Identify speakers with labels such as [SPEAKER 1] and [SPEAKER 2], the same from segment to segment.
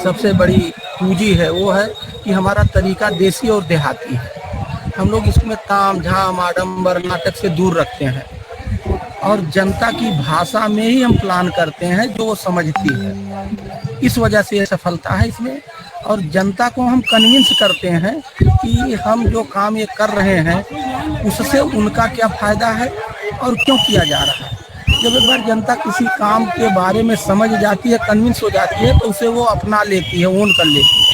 [SPEAKER 1] सबसे बड़ी पूंजी है वो है कि हमारा तरीका देसी और देहाती है। हम लोग इसमें ताम झाम आडंबर नाटक से दूर रखते हैं और जनता की भाषा में ही हम प्लान करते हैं जो वो समझती है। इस वजह से ये सफलता है इसमें। और जनता को हम कन्विंस करते हैं कि हम जो काम ये कर रहे हैं उससे उनका क्या फायदा है और क्यों किया जा रहा है। जब एक बार जनता किसी काम के बारे में समझ जाती है, कन्विंस हो जाती है, तो उसे वो अपना लेती है, ओन कर लेती है।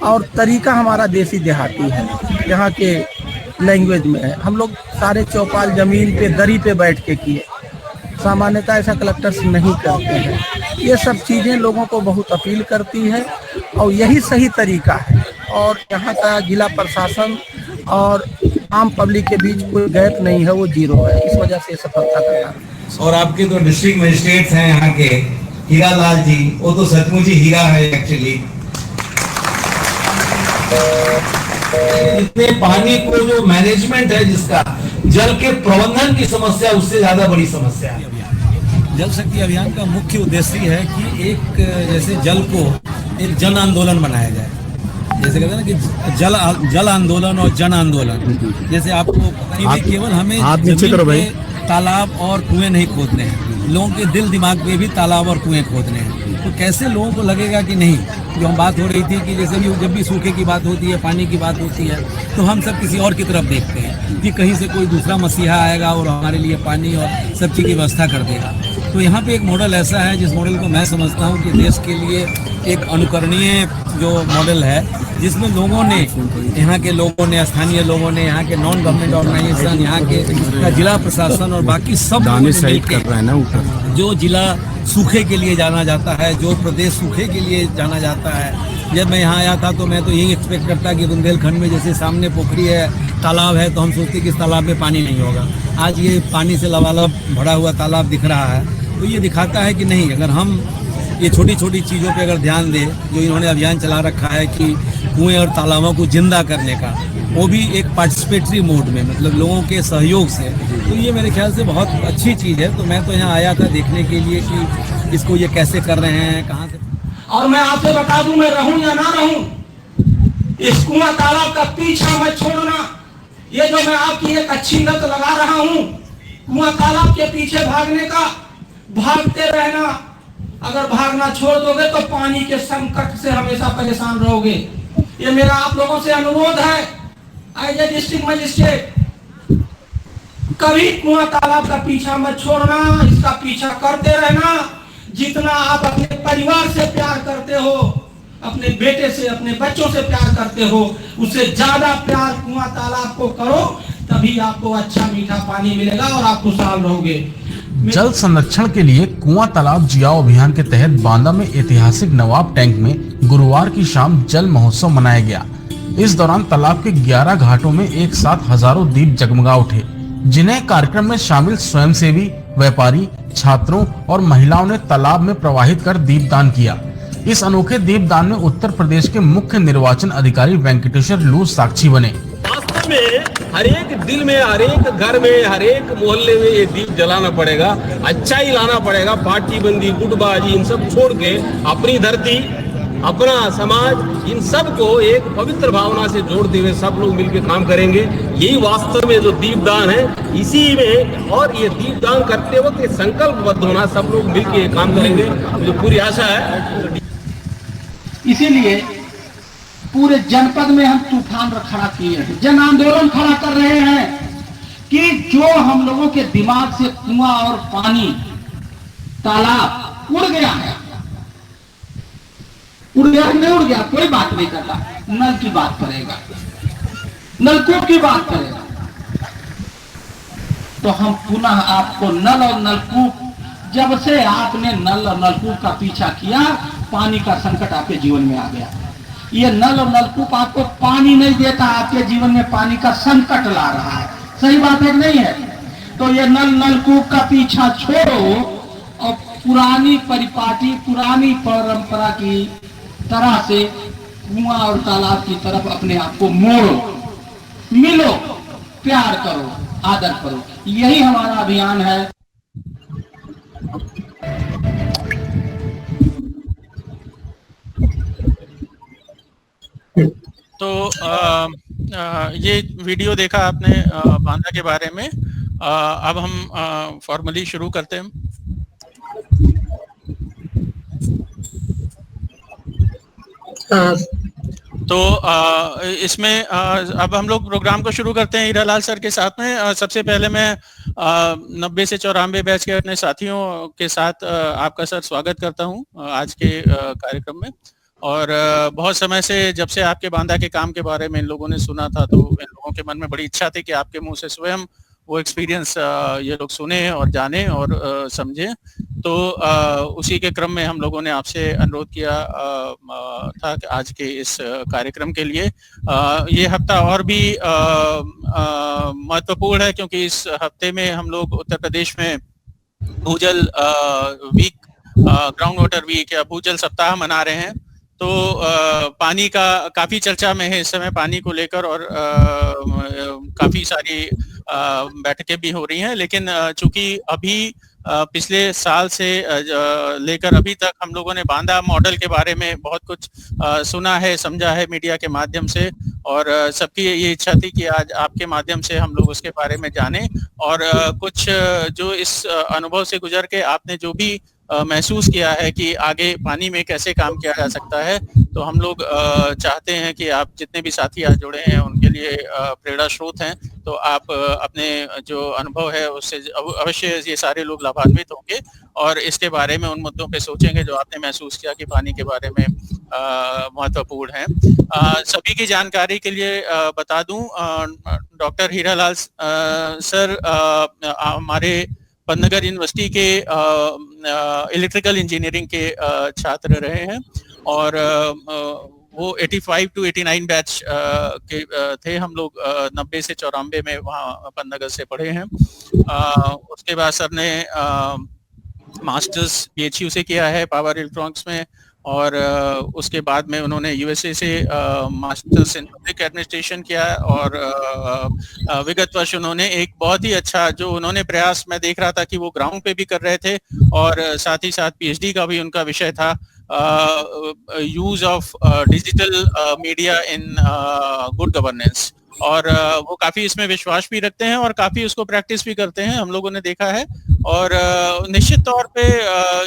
[SPEAKER 1] और तरीका हमारा देसी देहाती है, यहाँ के लैंग्वेज में है। हम लोग सारे चौपाल जमीन पे दरी पे बैठ के किए, सामान्यतः ऐसा कलेक्टर्स नहीं करते हैं। ये सब चीज़ें लोगों को बहुत अपील करती है और यही सही तरीका है। और यहाँ का जिला प्रशासन और आम पब्लिक के बीच कोई गैप नहीं है, वो जीरो है। इस वजह से सफलता का कारण है।
[SPEAKER 2] और आपके तो डिस्ट्रिक्ट मजिस्ट्रेट्स हैं यहाँ के, हीरा लाल जी, वो तो सचमुच ही हीरा है एक्चुअली। इतने पानी को जो मैनेजमेंट है, जिसका जल के प्रबंधन की समस्या उससे ज्यादा बड़ी समस्या है।
[SPEAKER 3] जल शक्ति अभियान का मुख्य उद्देश्य है कि एक जैसे जल को एक जन आंदोलन बनाया जाए। जैसे कहते हैं ना कि जल आंदोलन और जन आंदोलन। जैसे आपको केवल हमें जमीन पे तालाब और कुएं नहीं खोदने हैं, लोगों के दिल दिमाग में भी तालाब और कुएं खोदने हैं। तो कैसे लोगों को लगेगा कि नहीं, जो हम बात हो रही थी कि जैसे भी जब भी सूखे की बात होती है, पानी की बात होती है, तो हम सब किसी और की तरफ देखते हैं कि कहीं से कोई दूसरा मसीहा आएगा और हमारे लिए पानी और सब चीज़ की व्यवस्था कर देगा। तो यहाँ पे एक मॉडल ऐसा है जिस मॉडल को मैं समझता हूँ कि देश के लिए एक अनुकरणीय जो मॉडल है, जिसमें लोगों ने, यहाँ के लोगों ने, स्थानीय लोगों ने, यहाँ के नॉन गवर्नमेंट ऑर्गेनाइजेशन, यहाँ के जिला प्रशासन और बाकी सब लोगों ने मिलकर, जो जिला सूखे के लिए जाना जाता है, जो प्रदेश सूखे के लिए जाना जाता है। जब मैं यहाँ आया था तो मैं तो यही एक्सपेक्ट करता कि बुंदेलखंड में जैसे सामने पोखरी है, तालाब है, तो हम सोचते कि इस तालाब में पानी नहीं होगा। आज ये पानी से लबालब भरा हुआ तालाब दिख रहा है, तो ये दिखाता है कि नहीं, अगर हम ये छोटी छोटी चीज़ों पे अगर ध्यान दें, जो इन्होंने अभियान चला रखा है कि कुएं और तालाबों को जिंदा करने का, वो भी एक पार्टिसिपेटरी मोड में, मतलब लोगों के सहयोग से, तो ये मेरे ख्याल से बहुत अच्छी चीज़ है। तो मैं तो यहाँ आया था देखने के लिए कि इसको ये कैसे कर रहे हैं, कहाँ से।
[SPEAKER 1] और मैं आपसे बता दूं, मैं रहूं या ना रहूं, इस कुआं तालाब का पीछा मत छोड़ना। ये जो मैं आपकी एक अच्छी लत लगा रहा हूं, कुआं तालाब के पीछे भागने का, भागते रहना। अगर भागना छोड़ दोगे तो पानी के संकट से हमेशा परेशान रहोगे। ये मेरा आप लोगों से अनुरोध है एज ए डिस्ट्रिक्ट मजिस्ट्रेट, कभी कुआं तालाब का पीछा मत छोड़ना, इसका पीछा करते रहना। जितना आप अपने परिवार से प्यार करते हो, अपने बेटे से, अपने बच्चों से प्यार करते हो, उससे ज्यादा प्यार कुआं तालाब को करो, तभी आपको अच्छा मीठा पानी मिलेगा और आप खुशहाल रहोगे।
[SPEAKER 4] जल संरक्षण के लिए कुआं तालाब जियाओ अभियान के तहत बांदा में ऐतिहासिक नवाब टैंक में गुरुवार की शाम जल महोत्सव मनाया गया। इस दौरान तालाब के 11 घाटों में एक साथ हजारों दीप जगमगा उठे, जिन्हें कार्यक्रम में शामिल स्वयंसेवी, व्यापारी, छात्रों और महिलाओं ने तालाब में प्रवाहित कर दीपदान किया। इस अनोखे दीपदान में उत्तर प्रदेश के मुख्य निर्वाचन अधिकारी वेंकटेश्वर लू साक्षी बने।
[SPEAKER 5] वास्तव में हर एक दिल में, हर एक घर में, हर एक मोहल्ले में ये दीप जलाना पड़ेगा, अच्छाई लाना पड़ेगा। पार्टीबंदी, गुटबाजी, इन सब छोड़ के अपनी धरती, अपना समाज, इन सब को एक पवित्र भावना से जोड़ते हुए सब लोग मिलकर काम करेंगे। यही वास्तव में जो दीपदान है, इसी में, और ये दीपदान करते वक्त ये संकल्पबद्ध होना, सब लोग मिलकर काम करेंगे, मुझे पूरी आशा है।
[SPEAKER 1] इसीलिए पूरे जनपद में हम तूफान खड़ा किए हैं, जन आंदोलन खड़ा कर रहे हैं कि जो हम लोगों के दिमाग से कुआं और पानी, तालाब उड़ गया है, उड़ गया नहीं उड़ गया कोई बात नहीं करता, नल की बात करेगा, नलकूप की बात करेगा। तो हम पुनः आपको नल और नलकूप, जब से आपने नल और नलकूप का पीछा किया, पानी का संकट आपके जीवन में आ गया। ये नल और नलकूप आपको पानी नहीं देता, आपके जीवन में पानी का संकट ला रहा है। सही बात है नहीं है? तो ये नल नलकूप का पीछा छोड़ो और पुरानी परिपाटी, पुरानी परंपरा की तरह से कुआं और तालाब की तरफ अपने आप को मोड़ो, मिलो, प्यार करो, आदर करो। यही हमारा अभियान है।
[SPEAKER 6] तो ये वीडियो देखा आपने बांदा के बारे में। अब हम फॉर्मली शुरू करते हैं। तो इसमें अब हम लोग प्रोग्राम को शुरू करते हैं हीरालाल सर के साथ में। सबसे पहले मैं 90 से 94 बैच के अपने साथियों के साथ आपका सर स्वागत करता हूं आज के कार्यक्रम में। और बहुत समय से जब से आपके बांदा के काम के बारे में इन लोगों ने सुना था, तो इन लोगों के मन में बड़ी इच्छा थी कि आपके मुंह से स्वयं वो एक्सपीरियंस ये लोग सुने और जाने और समझे। तो उसी के क्रम में हम लोगों ने आपसे अनुरोध किया था कि आज के इस कार्यक्रम के लिए ये हफ्ता और भी महत्वपूर्ण है, क्योंकि इस हफ्ते में हम लोग उत्तर प्रदेश में भूजल वीक, ग्राउंड वाटर वीक या भूजल सप्ताह मना रहे हैं। तो पानी का काफी चर्चा में है इस समय, पानी को लेकर, और काफी सारी बैठकें भी हो रही हैं। लेकिन चूंकि अभी पिछले साल से लेकर अभी तक हम लोगों ने बांदा मॉडल के बारे में बहुत कुछ सुना है, समझा है मीडिया के माध्यम से, और सबकी ये इच्छा थी कि आज आपके माध्यम से हम लोग उसके बारे में जानें। और कुछ जो इस अनुभव से गुजर के आपने जो भी महसूस किया है कि आगे पानी में कैसे काम किया जा सकता है, तो हम लोग चाहते हैं कि आप जितने भी साथी आज जुड़े हैं उनके लिए प्रेरणा स्रोत हैं। तो आप अपने जो अनुभव है उससे अवश्य ये सारे लोग लाभान्वित होंगे और इसके बारे में उन मुद्दों पे सोचेंगे जो आपने महसूस किया कि पानी के बारे में महत्वपूर्ण है। सभी की जानकारी के लिए बता दूं, डॉक्टर हीरालाल सर हमारे पंतनगर यूनिवर्सिटी के इलेक्ट्रिकल इंजीनियरिंग के छात्र रहे हैं, और वो 85 to 89 बैच के थे। हम लोग 90 से 94 में वहाँ पंतनगर से पढ़े हैं। उसके बाद सर ने मास्टर्स PHU से किया है पावर इलेक्ट्रॉनिक्स में, और उसके बाद में उन्होंने USA से मास्टर्स इन पब्लिक एडमिनिस्ट्रेशन किया, और विगत वर्ष उन्होंने एक बहुत ही अच्छा जो उन्होंने प्रयास मैं देख रहा था कि वो ग्राउंड पे भी कर रहे थे, और साथ ही साथ PhD का भी उनका विषय था use of digital media in good governance. और वो काफी इसमें विश्वास भी रखते हैं और काफी उसको प्रैक्टिस भी करते हैं, हम लोगों ने देखा है। और निश्चित तौर पे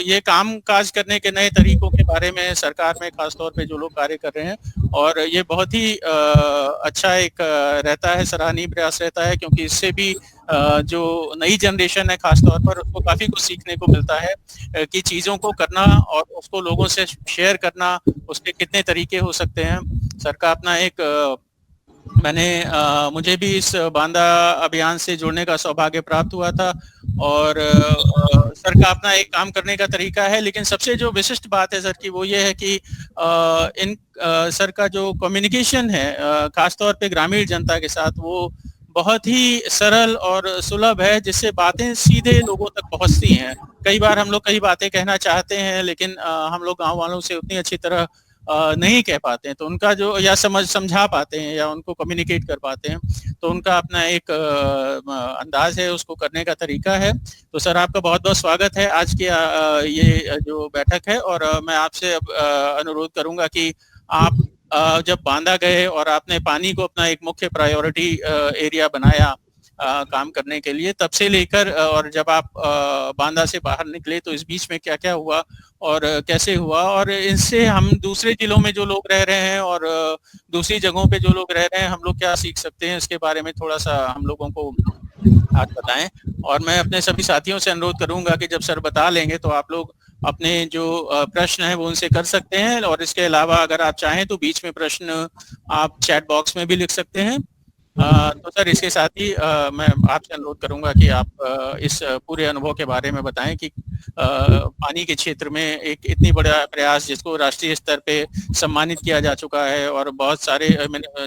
[SPEAKER 6] ये काम काज करने के नए तरीकों के बारे में सरकार में खास तौर पे जो लोग कार्य कर रहे हैं, और ये बहुत ही अच्छा एक रहता है, सराहनीय प्रयास रहता है, क्योंकि इससे भी जो नई जनरेशन है खास तौर पर उसको काफी कुछ सीखने को मिलता है कि चीजों को करना और उसको लोगों से शेयर करना, उसके कितने तरीके हो सकते हैं। सर का अपना एक मुझे भी इस बांदा अभियान से जुड़ने का सौभाग्य प्राप्त हुआ था, और सर का अपना एक काम करने का तरीका है। लेकिन सबसे जो विशिष्ट बात है सर की वो ये है कि सर का जो कम्युनिकेशन है खास तौर पे ग्रामीण जनता के साथ, वो बहुत ही सरल और सुलभ है, जिससे बातें सीधे लोगों तक पहुंचती हैं। कई बार हम लोग कई बातें कहना चाहते हैं, लेकिन हम लोग गांव वालों से उतनी अच्छी तरह नहीं कह पाते हैं, तो उनका जो या समझा पाते हैं या उनको कम्युनिकेट कर पाते हैं, तो उनका अपना एक अंदाज है, उसको करने का तरीका है। तो सर आपका बहुत बहुत स्वागत है आज की ये जो बैठक है, और मैं आपसे अब अनुरोध करूंगा कि आप जब बांदा गए और आपने पानी को अपना एक मुख्य प्रायोरिटी एरिया बनाया काम करने के लिए, तब से लेकर और जब आप बांदा से बाहर निकले, तो इस बीच में क्या क्या हुआ और कैसे हुआ, और इनसे हम दूसरे जिलों में जो लोग रह रहे हैं और दूसरी जगहों पे जो लोग रह रहे हैं, हम लोग क्या सीख सकते हैं, इसके बारे में थोड़ा सा हम लोगों को आज बताएं। और मैं अपने सभी साथियों से अनुरोध करूंगा कि जब सर बता लेंगे तो आप लोग अपने जो प्रश्न है वो उनसे कर सकते हैं, और इसके अलावा अगर आप चाहें तो बीच में प्रश्न आप चैट बॉक्स में भी लिख सकते हैं। तो सर इसके साथ ही मैं आपसे अनुरोध करूंगा कि आप इस पूरे अनुभव के बारे में बताएं कि पानी के क्षेत्र में एक इतनी बड़ा प्रयास जिसको राष्ट्रीय स्तर पे सम्मानित किया जा चुका है, और बहुत सारे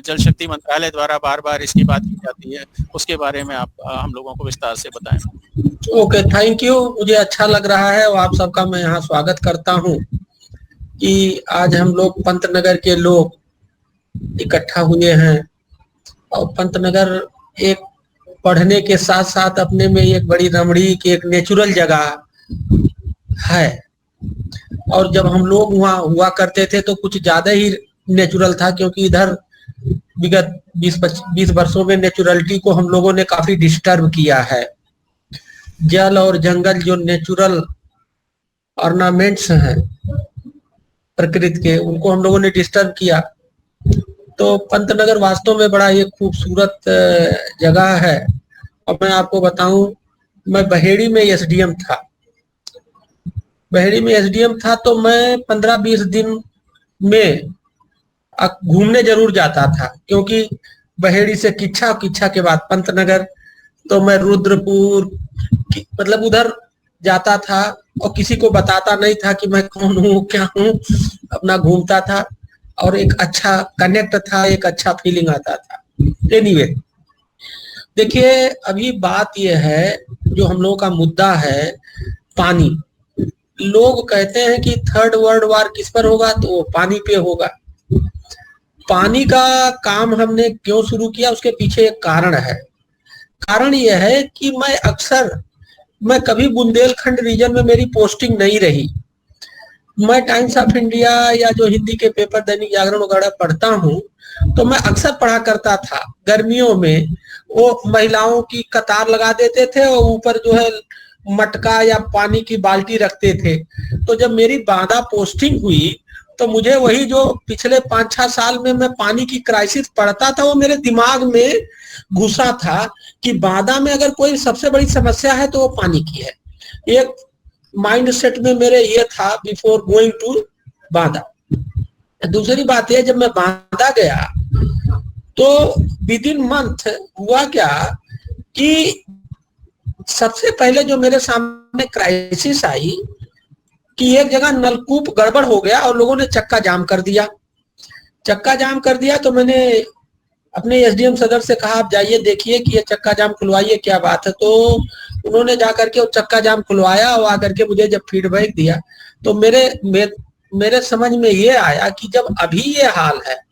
[SPEAKER 6] जल शक्ति मंत्रालय द्वारा बार बार इसकी बात की जाती है, उसके बारे में आप हम लोगों को विस्तार से बताएं।
[SPEAKER 1] Okay, thank you. मुझे अच्छा लग रहा है और आप सबका मैं यहाँ स्वागत करता हूँ कि आज हम लोग पंतनगर के लोग इकट्ठा हुए हैं, और पंतनगर एक पढ़ने के साथ साथ अपने में एक बड़ी रमणीक एक नेचुरल जगह है। और जब हम लोग वहाँ हुआ करते थे तो कुछ ज्यादा ही नेचुरल था, क्योंकि इधर
[SPEAKER 7] विगत 20 वर्षों में नेचुरलिटी को हम लोगों ने काफी डिस्टर्ब किया है। जल और जंगल जो नेचुरल ऑर्नामेंट्स हैं प्रकृति के, उनको हम लोगों ने डिस्टर्ब किया। तो पंतनगर वास्तव में बड़ा एक खूबसूरत जगह है। और मैं आपको बताऊं, मैं बहेड़ी में एसडीएम था। बहेड़ी में एसडीएम था तो मैं 15-20 दिन में घूमने जरूर जाता था, क्योंकि बहेड़ी से किच्छा, किच्छा के बाद पंतनगर, तो मैं रुद्रपुर मतलब उधर जाता था और किसी को बताता नहीं था कि मैं कौन हूँ, क्या हूँ, अपना घूमता था और एक अच्छा कनेक्ट था, एक अच्छा फीलिंग आता था। एनीवे, देखिए अभी बात यह है, जो हम लोगों का मुद्दा है पानी। लोग कहते हैं कि थर्ड वर्ल्ड वार किस पर होगा, तो वो पानी पे होगा। पानी का काम हमने क्यों शुरू किया, उसके पीछे एक कारण है। कारण यह है कि मैं कभी बुंदेलखंड रीजन में मेरी पोस्टिंग नहीं रही। मैं टाइम्स ऑफ इंडिया या जो हिंदी के पेपर दैनिक जागरण वगैरह पढ़ता हूँ, तो मैं अक्सर पढ़ा करता था गर्मियों में वो महिलाओं की कतार लगा देते थे और ऊपर जो है मटका या पानी की बाल्टी रखते थे। तो जब मेरी बांदा पोस्टिंग हुई तो मुझे वही जो पिछले 5-6 साल में मैं पानी की क्राइसिस पढ़ता था, वो मेरे दिमाग में घुसा था कि बांदा में अगर कोई सबसे बड़ी समस्या है तो वो पानी की है। एक माइंड सेट में मेरे ये था बिफोर गोइंग टू बांदा। दूसरी बात है, जब मैं बांदा गया तो विद इन मंथ हुआ क्या कि सबसे पहले जो मेरे सामने क्राइसिस आई कि एक जगह नलकूप गड़बड़ हो गया और लोगों ने चक्का जाम कर दिया। चक्का जाम कर दिया तो मैंने अपने एसडीएम सदर से कहा, आप जाइए देखिए कि ये चक्का जाम खुलवाइए, क्या बात है। तो उन्होंने जाकर के वो चक्का जाम खुलवाया और आकर के मुझे जब फीडबैक दिया तो मेरे समझ में ये आया कि जब अभी ये हाल है,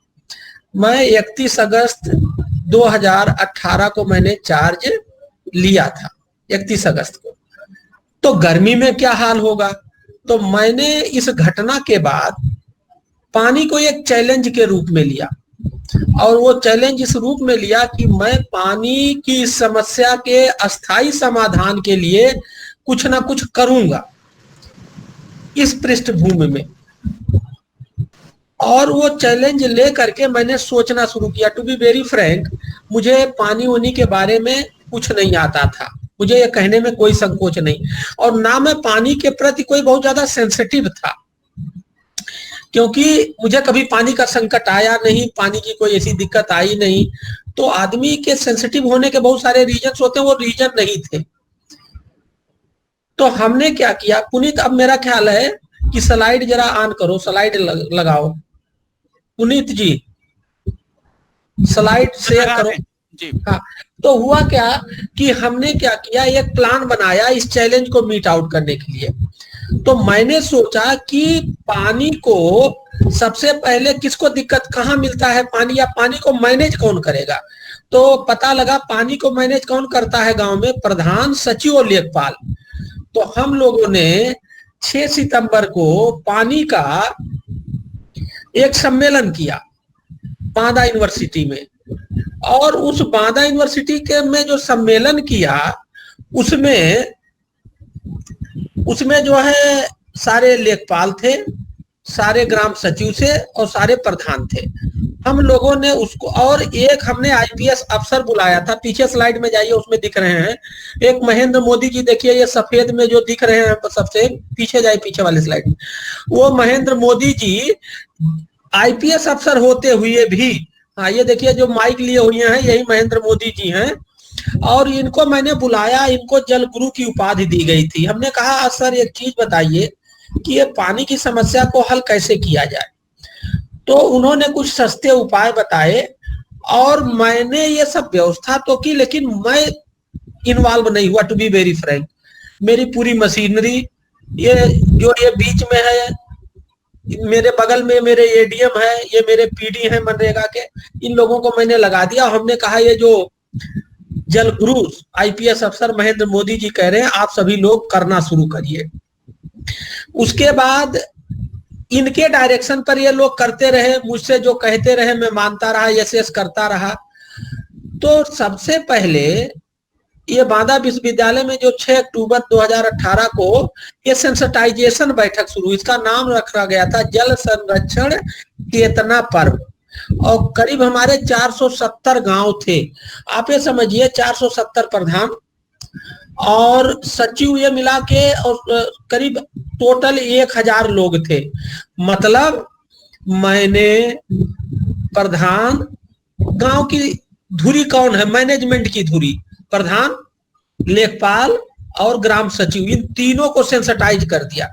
[SPEAKER 7] मैं 31 अगस्त 2018 को मैंने चार्ज लिया था, 31 अगस्त को, तो गर्मी में क्या हाल होगा। तो मैंने इस घटना के बाद पानी को एक चैलेंज के रूप में लिया और वो चैलेंज इस रूप में लिया कि मैं पानी की समस्या के अस्थायी समाधान के लिए कुछ ना कुछ करूंगा इस पृष्ठभूमि में। और वो चैलेंज ले करके मैंने सोचना शुरू किया। टू बी वेरी फ्रैंक, मुझे पानी उनी के बारे में कुछ नहीं आता था, मुझे ये कहने में कोई संकोच नहीं, और ना मैं पानी के प्रति कोई बहुत ज्यादा सेंसिटिव था, क्योंकि मुझे कभी पानी का संकट आया नहीं, पानी की कोई ऐसी दिक्कत आई नहीं। तो आदमी के सेंसिटिव होने के बहुत सारे रीजन होते हैं, वो रीजन नहीं थे। तो हमने क्या किया, पुनीत, अब मेरा ख्याल है कि स्लाइड जरा ऑन करो, स्लाइड लगाओ पुनीत जी, स्लाइड शेयर करो
[SPEAKER 6] जी।
[SPEAKER 7] हाँ। तो हुआ क्या कि हमने क्या किया, एक प्लान बनाया इस चैलेंज को मीट आउट करने के लिए। तो मैंने सोचा कि पानी को सबसे पहले किसको दिक्कत कहाँ मिलता है पानी, या पानी को मैनेज कौन करेगा। तो पता लगा पानी को मैनेज कौन करता है गांव में, प्रधान सचिव और लेखपाल। तो हम लोगों ने 6 सितंबर को पानी का एक सम्मेलन किया बांदा यूनिवर्सिटी में, और उस बांदा यूनिवर्सिटी के में जो सम्मेलन किया उसमें जो है सारे लेखपाल थे, सारे ग्राम सचिव थे और सारे प्रधान थे। हम लोगों ने उसको, और एक हमने आईपीएस अफसर बुलाया था। पीछे स्लाइड में जाइए, उसमें दिख रहे हैं एक महेंद्र मोदी जी, देखिए ये सफेद में जो दिख रहे हैं सबसे पीछे जाए, पीछे वाले स्लाइड में, वो महेंद्र मोदी जी आईपीएस अफसर होते हुए भी, हाँ ये देखिए जो माइक लिए हुए हैं यही महेंद्र मोदी जी हैं। और इनको मैंने बुलाया, इनको जल गुरु की उपाधि दी गई थी। हमने कहा सर एक चीज बताइए कि ये पानी की समस्या को हल कैसे किया जाए। तो उन्होंने कुछ सस्ते उपाय बताए और मैंने ये सब व्यवस्था तो की, लेकिन मैं इन्वॉल्व नहीं हुआ। टू बी वेरी फ्रैंक, मेरी पूरी मशीनरी, ये जो ये बीच में है, मेरे बगल में मेरे एडीएम है, ये मेरे पीडी हैं मनरेगा के, इन लोगों को मैंने लगा दिया। हमने कहा ये जो जल गुरु आईपीएस अफसर महेंद्र मोदी जी कह रहे हैं, आप सभी लोग करना शुरू करिए। उसके बाद इनके डायरेक्शन पर ये लोग करते रहे, मुझसे जो कहते रहे मैं मानता रहा, यस करता रहा। तो सबसे पहले ये बांदा विश्वविद्यालय में जो 6 अक्टूबर 2018 को ये सेंसिटाइजेशन बैठक शुरू, इसका नाम रखा गया था जल संरक्षण चेतना पर्व, और करीब हमारे 470 गांव थे। आप ये समझिए 470 प्रधान और सचिव ये मिला के और करीब टोटल 1000 लोग थे। मतलब मैंने, प्रधान, गांव की धुरी कौन है, मैनेजमेंट की धुरी, प्रधान, लेखपाल और ग्राम सचिव, इन तीनों को सेंसिटाइज कर दिया।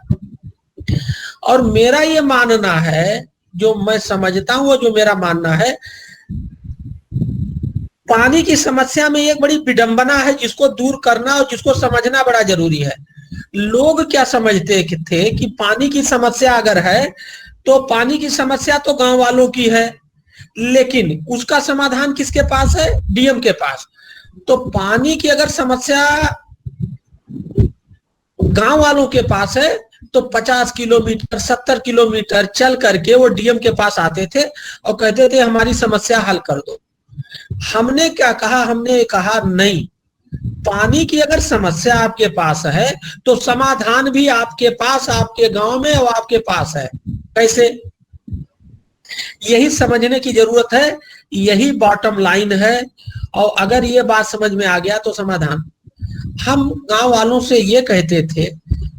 [SPEAKER 7] और मेरा ये मानना है, जो मैं समझता हूं, जो मेरा मानना है, पानी की समस्या में एक बड़ी विडंबना है जिसको दूर करना और जिसको समझना बड़ा जरूरी है। लोग क्या समझते थे कि पानी की समस्या अगर है तो पानी की समस्या तो गांव वालों की है, लेकिन उसका समाधान किसके पास है, डीएम के पास। तो पानी की अगर समस्या गांव वालों के पास है तो 50 किलोमीटर 70 किलोमीटर चल करके वो डीएम के पास आते थे और कहते थे हमारी समस्या हल कर दो। हमने क्या कहा, हमने कहा नहीं, पानी की अगर समस्या आपके पास है तो समाधान भी आपके पास, आपके गांव में और आपके पास है। कैसे, यही समझने की जरूरत है, यही बॉटम लाइन है। और अगर ये बात समझ में आ गया तो समाधान। हम गांव वालों से ये कहते थे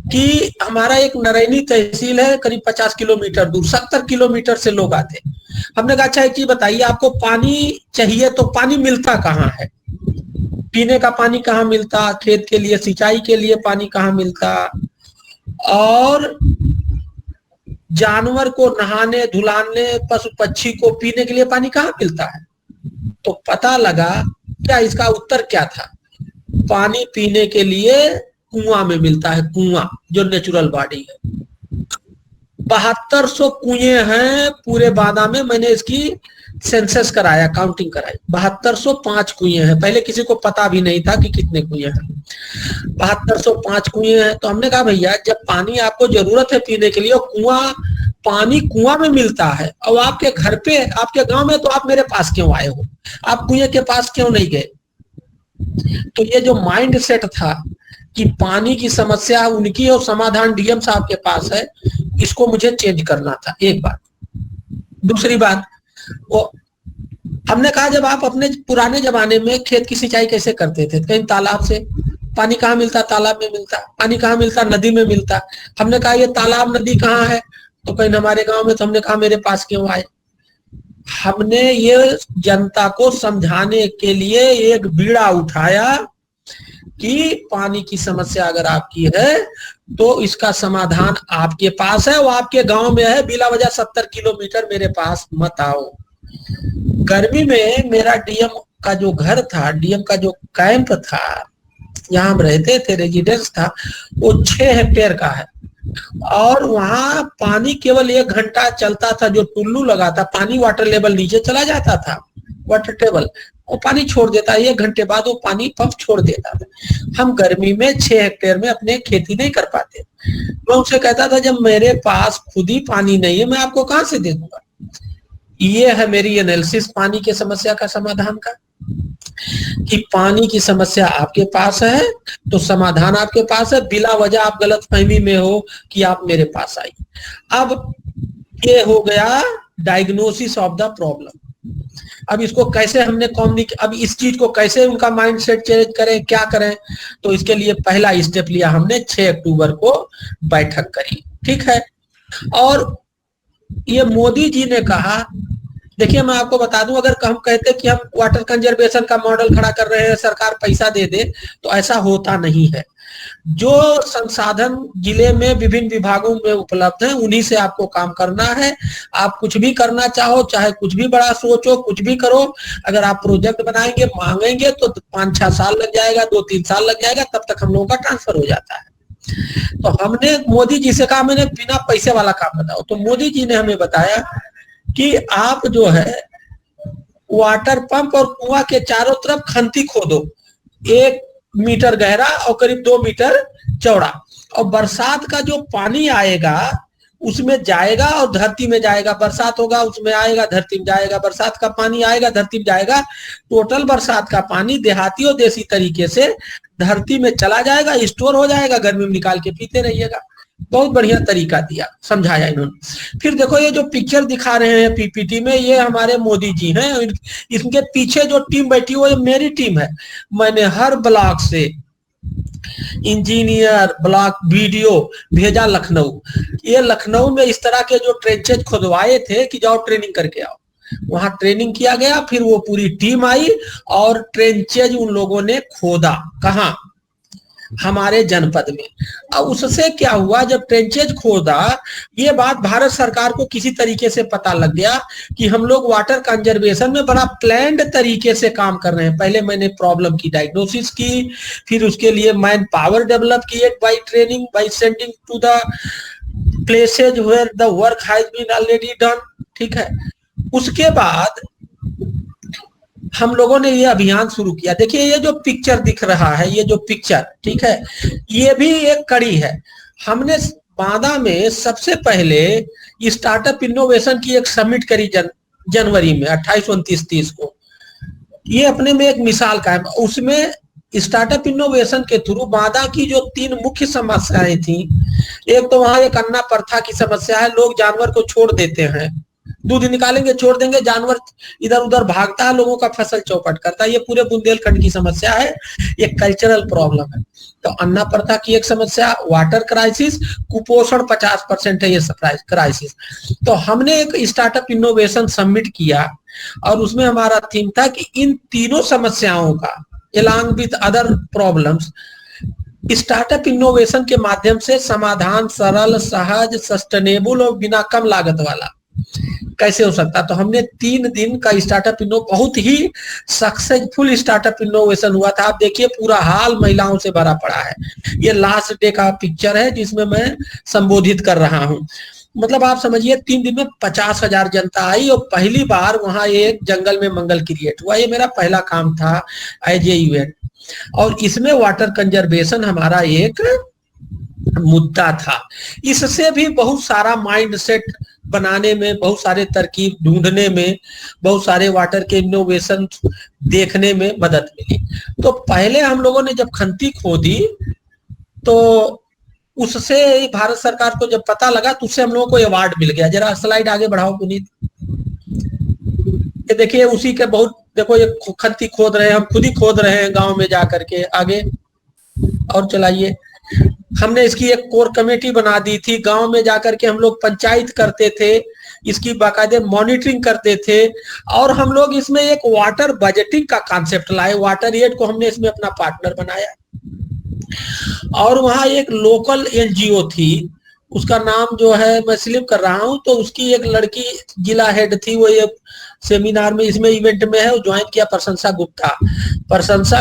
[SPEAKER 7] कि हमारा एक नरैनी तहसील है करीब 50 किलोमीटर दूर, 70 किलोमीटर से लोग आते। हमने कहा अच्छा एक चीज बताइए, आपको पानी चाहिए तो पानी मिलता कहाँ है, पीने का पानी कहाँ मिलता, खेत के लिए सिंचाई के लिए पानी कहाँ मिलता, और जानवर को नहाने धुलाने, पशु पक्षी को पीने के लिए पानी कहाँ मिलता है। तो पता लगा क्या, इसका उत्तर क्या था, पानी पीने के लिए कुआं में मिलता है, कुआं जो नेचुरल बॉडी है। 7200 कुएं हैं पूरे बांदा में, मैंने इसकी सेंसस कराया, काउंटिंग कराई, 7205 कुएं हैं। पहले किसी को पता भी नहीं था कि कितने कुएं हैं, 7205 कुएं हैं। तो हमने कहा भैया जब पानी आपको जरूरत है पीने के लिए, कुआं, पानी कुआं में मिलता है और आपके घर पे, आपके गांव में, तो आप मेरे पास क्यों आए हो, आप कुएं के पास क्यों नहीं गए। तो ये जो माइंड सेट था कि पानी की समस्या उनकी और समाधान डीएम साहब के पास है, इसको मुझे चेंज करना था, एक बात। दूसरी बात, वो हमने कहा जब आप अपने पुराने जमाने में खेत की सिंचाई कैसे करते थे, कहीं तालाब से, पानी कहाँ मिलता, तालाब में मिलता, पानी कहाँ मिलता, नदी में मिलता। हमने कहा ये तालाब नदी कहाँ है, तो कहीं हमारे गांव में। तो हमने कहा मेरे पास क्यों आए। हमने ये जनता को समझाने के लिए एक बीड़ा उठाया कि पानी की समस्या अगर आपकी है तो इसका समाधान आपके पास है, वो आपके गांव में है, बिला वजह 70 किलोमीटर मेरे पास मत आओ। गर्मी में मेरा डीएम का जो घर था, डीएम का जो कैंप था, यहाँ हम रहते थे, रेजिडेंस था, वो 6 हेक्टेयर का है और वहां पानी केवल 1 घंटा चलता था। जो टुल्लू लगा था, पानी वाटर लेवल नीचे चला जाता था, वाटर टेबल, वो पानी छोड़ देता है, 1 घंटे बाद वो पानी पंप छोड़ देता था। हम गर्मी में 6 हेक्टेयर में अपने खेती नहीं कर पाते। मैं उनसे कहता था जब मेरे पास खुद ही पानी नहीं है, मैं आपको कहां से दे दूंगा। ये है मेरी एनालिसिस पानी के समस्या का समाधान का, कि पानी की समस्या आपके पास है तो समाधान आपके पास है, बिला वजह आप गलत फहमी में हो कि आप मेरे पास आइए। अब ये हो गया डायग्नोसिस ऑफ द प्रॉब्लम। अब इसको कैसे हमने अब इस चीज को कैसे उनका माइंडसेट चेंज करें, क्या करें, तो इसके लिए पहला स्टेप लिया हमने, 6 अक्टूबर को बैठक करी, ठीक है। और ये मोदी जी ने कहा, देखिए मैं आपको बता दूं, अगर हम कहते कि हम वाटर कंजर्वेशन का मॉडल खड़ा कर रहे हैं, सरकार पैसा दे दे, तो ऐसा होता नहीं है। जो संसाधन जिले में विभिन्न विभागों में उपलब्ध है, उन्हीं से आपको काम करना है। आप कुछ भी करना चाहो, चाहे कुछ भी बड़ा सोचो, कुछ भी करो, अगर आप प्रोजेक्ट बनाएंगे, मांगेंगे तो 5-6 साल लग जाएगा, 2-3 साल लग जाएगा, तब तक हम लोगों का ट्रांसफर हो जाता है। तो हमने मोदी जी से कहा, मैंने बिना पैसे वाला काम बताओ। तो मोदी जी ने हमें बताया कि आप जो है वाटर पंप और कुआं के चारों तरफ खंती खोदो, 1 मीटर गहरा और करीब 2 मीटर चौड़ा, और बरसात का जो पानी आएगा उसमें जाएगा और धरती में जाएगा, बरसात होगा उसमें आएगा, धरती में जाएगा, बरसात का पानी आएगा, धरती में जाएगा। टोटल बरसात का पानी देहाती और देसी तरीके से धरती में चला जाएगा, स्टोर हो जाएगा, गर्मी में निकाल के पीते रहिएगा। बहुत बढ़िया तरीका दिया, समझाया इन्होंने। फिर देखो ये जो पिक्चर दिखा रहे हैं पीपीटी में, ये हमारे मोदी जी हैं। इनके पीछे जो टीम बैठी वो मेरी टीम है। मैंने हर ब्लॉक से इंजीनियर, ब्लॉक, वीडियो भेजा लखनऊ। ये लखनऊ में इस तरह के जो ट्रेंचेज खुदवाए थे कि जाओ ट्रेनिंग करके आओ, वहां ट्रेनिंग किया गया। फिर वो पूरी टीम आई और ट्रेंचेज उन लोगों ने खोदा। कहाँ? हमारे जनपद में। अब उससे क्या हुआ, जब ट्रेंचेज खोदा, ये बात भारत सरकार को किसी तरीके से पता लग गया कि हम लोग वाटर कंजर्वेशन में बड़ा प्लान्ड तरीके से काम कर रहे हैं। पहले मैंने प्रॉब्लम की डायग्नोसिस की, फिर उसके लिए मैन पावर डेवलप किए by training, by sending to the places where the work has been already done. ठीक है, उसके बाद हम लोगों ने ये अभियान शुरू किया। देखिए ये जो पिक्चर दिख रहा है, ये जो पिक्चर, ठीक है, ये भी एक कड़ी है। हमने बांदा में सबसे पहले स्टार्टअप इनोवेशन की एक समिट करी जनवरी में 28, 29, 30 को। ये अपने में एक मिसाल का है। उसमें स्टार्टअप इनोवेशन के थ्रू बांदा की जो 3 मुख्य समस्याएं थी, एक तो वहां एक अन्ना प्रथा की समस्या है। लोग जानवर को छोड़ देते हैं, दूध निकालेंगे छोड़ देंगे, जानवर इधर उधर भागता है, लोगों का फसल चौपट करता है। ये पूरे बुंदेलखंड की समस्या है, ये कल्चरल प्रॉब्लम है। तो अन्ना प्रथा की एक समस्या, वाटर क्राइसिस, कुपोषण 50% है ये क्राइसिस। तो हमने एक स्टार्टअप इनोवेशन समिट किया और उसमें हमारा थीम था कि इन तीनों समस्याओं का along with other problems startup innovation के माध्यम से समाधान सरल, सहज, सस्टेनेबल और बिना कम लागत वाला कैसे हो सकता। तो हमने 3 दिन का स्टार्टअप बहुत ही सक्सेसफुल स्टार्टअप इनोवेशन हुआ था। आप देखिए पूरा हाल महिलाओं से भरा पड़ा है। ये लास्ट डे का पिक्चर है जिसमें मैं संबोधित कर रहा हूं। मतलब आप समझिए 3 दिन में 50,000 जनता आई और पहली बार वहां एक जंगल में मंगल क्रिएट हुआ। ये मेरा पहला काम था एज ए इवेंट, और इसमें वाटर कंजर्वेशन हमारा एक मुद्दा था। इससे भी बहुत सारा माइंड सेट बनाने में, बहुत सारे तरकीब ढूंढने में, बहुत सारे वाटर के इनोवेशन देखने में मदद मिली। तो पहले हम लोगों ने जब खंती खोदी तो उससे भारत सरकार को जब पता लगा तो उससे हम लोगों को अवार्ड मिल गया। जरा स्लाइड आगे बढ़ाओ पुनीत। ये देखिए उसी के बहुत, देखो ये खंती खोद रहे हैं, हम खुद ही खोद रहे हैं गांव में जा करके। आगे और चलाइए। हमने इसकी एक कोर कमेटी बना दी थी। गांव में जाकर के हम लोग पंचायत करते थे, इसकी बाकायदे मॉनिटरिंग करते थे, और हम लोग इसमें एक वाटर बजटिंग का कॉन्सेप्ट लाए। वाटर एड को हमने इसमें अपना पार्टनर बनाया। और वहां एक लोकल एनजीओ थी, उसका नाम जो है मैं स्लिप कर रहा हूं, तो उसकी एक लड़की जिला हेड थी। वो ये सेमिनार में, इसमें इवेंट में है, वो ज्वाइन किया प्रशंसा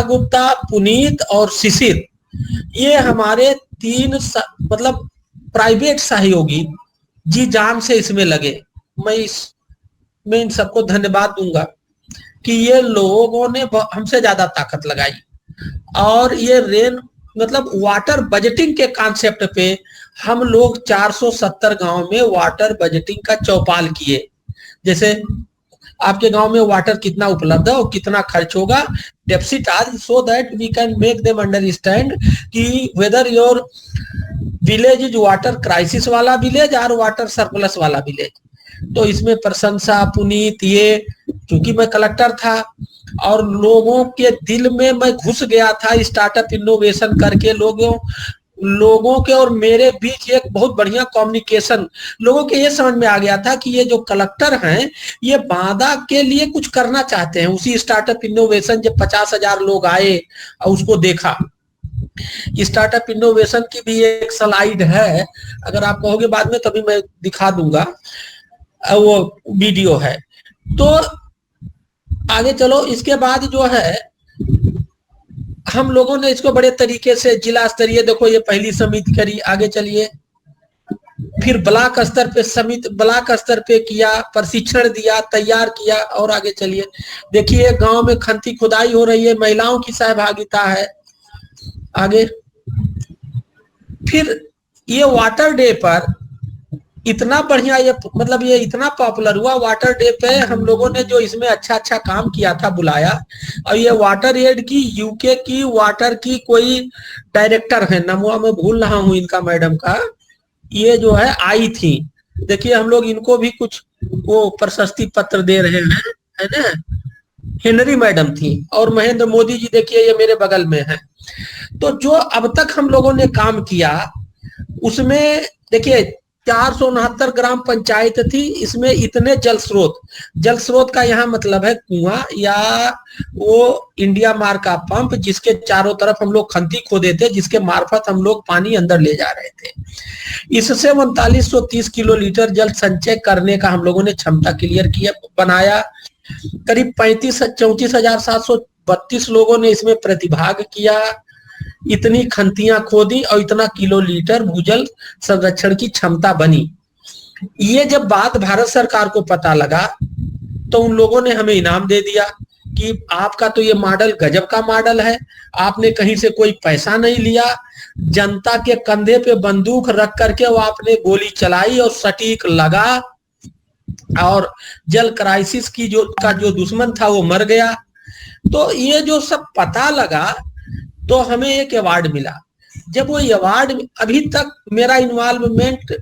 [SPEAKER 7] गुप्ता, पुनीत और शिशिर। ये हमारे 3 मतलब प्राइवेट सहयोगी जी जान से इसमें लगे। मैं इन सबको धन्यवाद दूंगा कि ये लोगों ने हमसे ज्यादा ताकत लगाई। और ये मतलब वाटर बजटिंग के कॉन्सेप्ट पे हम लोग 470 गांव में वाटर बजटिंग का चौपाल किए। जैसे आपके गांव में वाटर कितना उपलब्ध है और कितना खर्च होगा, डेफिसिट आज, so that we can make them understand कि whether your village is water crisis वाला विलेज और वाटर सरप्लस वाला विलेज। तो इसमें प्रशंसा, पुनीत, ये क्योंकि मैं कलेक्टर था और लोगों के दिल में मैं घुस गया था स्टार्टअप इनोवेशन करके। लोगों के और मेरे बीच एक बहुत बढ़िया कम्युनिकेशन, लोगों के ये समझ में आ गया था कि ये जो कलेक्टर हैं ये बांदा के लिए कुछ करना चाहते हैं। उसी स्टार्टअप इनोवेशन जब 50,000 लोग आए और उसको देखा। स्टार्टअप इनोवेशन की भी एक स्लाइड है, अगर आप कहोगे बाद में तभी मैं दिखा दूंगा, वो वीडियो है। तो आगे चलो। इसके बाद जो है हम लोगों ने इसको बड़े तरीके से जिला स्तरीय, देखो ये पहली समिति करी। आगे चलिए। फिर ब्लॉक स्तर पे किया, प्रशिक्षण दिया, तैयार किया। और आगे चलिए। देखिए गांव में खंती खुदाई हो रही है, महिलाओं की सहभागिता है। आगे। फिर ये वाटर डे पर इतना बढ़िया ये मतलब ये इतना पॉपुलर हुआ वाटर डे पे, हम लोगों ने जो इसमें अच्छा अच्छा काम किया था बुलाया, और ये वाटर एड की यूके की वाटर की कोई डायरेक्टर है, नमवा मैं भूल रहा हूँ इनका मैडम का, ये जो है आई थी। देखिए हम लोग इनको भी कुछ वो प्रशस्ति पत्र दे रहे हैं, है ना। हेनरी मैडम थी, और महेंद्र मोदी जी देखिए ये मेरे बगल में है। तो जो अब तक हम लोगों ने काम किया उसमें देखिए 469 ग्राम पंचायत थी, इसमें इतने जल स्रोत का यहाँ मतलब है कुआं या वो इंडिया मार का पंप जिसके चारों तरफ हम लोग खंती खोदे थे, जिसके मार्फत हम लोग पानी अंदर ले जा रहे थे। इससे 3930 किलोलीटर जल संचय करने का हम लोगों ने क्षमता क्लियर किया बनाया। करीब 34,732 लोगों ने इसमें प्रतिभाग किया। इतनी खंतियां खोदी और इतना किलोलीटर भूजल संरक्षण की क्षमता बनी। ये जब बात भारत सरकार को पता लगा तो उन लोगों ने हमें इनाम दे दिया कि आपका तो ये मॉडल गजब का मॉडल है, आपने कहीं से कोई पैसा नहीं लिया, जनता के कंधे पे बंदूक रख करके वो आपने गोली चलाई और सटीक लगा, और जल क्राइसिस की जो दुश्मन था वो मर गया। तो ये जो सब पता लगा तो हमें एक अवार्ड मिला। जब वो अवार्ड, अभी तक मेरा इन्वॉल्वमेंट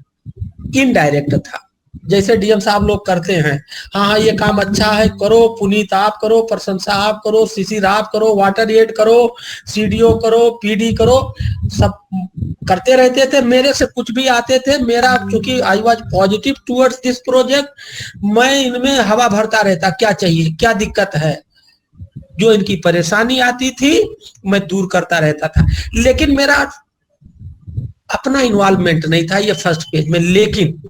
[SPEAKER 7] इनडायरेक्ट था, जैसे डीएम साहब लोग करते हैं, हाँ ये काम अच्छा है करो, पुनीत आप करो, प्रशंसा आप करो, शिशिर आप करो, वाटर एड करो, सीडीओ करो, पीडी करो, सब करते रहते थे। मेरे से कुछ भी आते थे, मेरा चूंकि I was positive towards this project, मैं इनमें हवा भरता रहता, क्या चाहिए, क्या दिक्कत है, जो इनकी परेशानी आती थी मैं दूर करता रहता था। लेकिन मेरा अपना इन्वॉल्वमेंट नहीं था ये फर्स्ट पेज में। लेकिन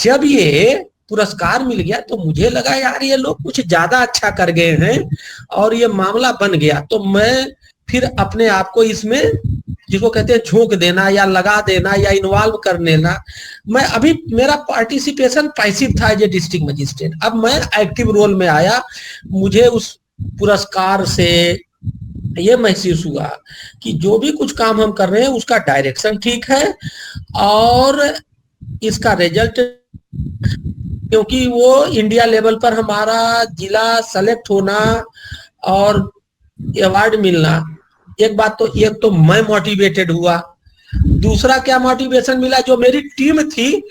[SPEAKER 7] जब ये पुरस्कार मिल गया तो मुझे लगा यार ये लोग कुछ ज्यादा अच्छा कर गए हैं, और ये मामला बन गया। तो मैं फिर अपने आप को इसमें, जिसको कहते हैं झोंक देना या लगा देना या इन्वॉल्व कर लेना, मैं अभी मेरा पार्टिसिपेशन पैसिव था एज ए डिस्ट्रिक्ट मजिस्ट्रेट, अब मैं एक्टिव रोल में आया। मुझे उस पुरस्कार से ये महसूस हुआ कि जो भी कुछ काम हम कर रहे हैं उसका डायरेक्शन ठीक है, और इसका रिजल्ट, क्योंकि वो इंडिया लेवल पर हमारा जिला सेलेक्ट होना और अवार्ड मिलना, एक बात तो, एक तो मैं मोटिवेटेड हुआ, दूसरा क्या मोटिवेशन मिला, जो मेरी टीम थी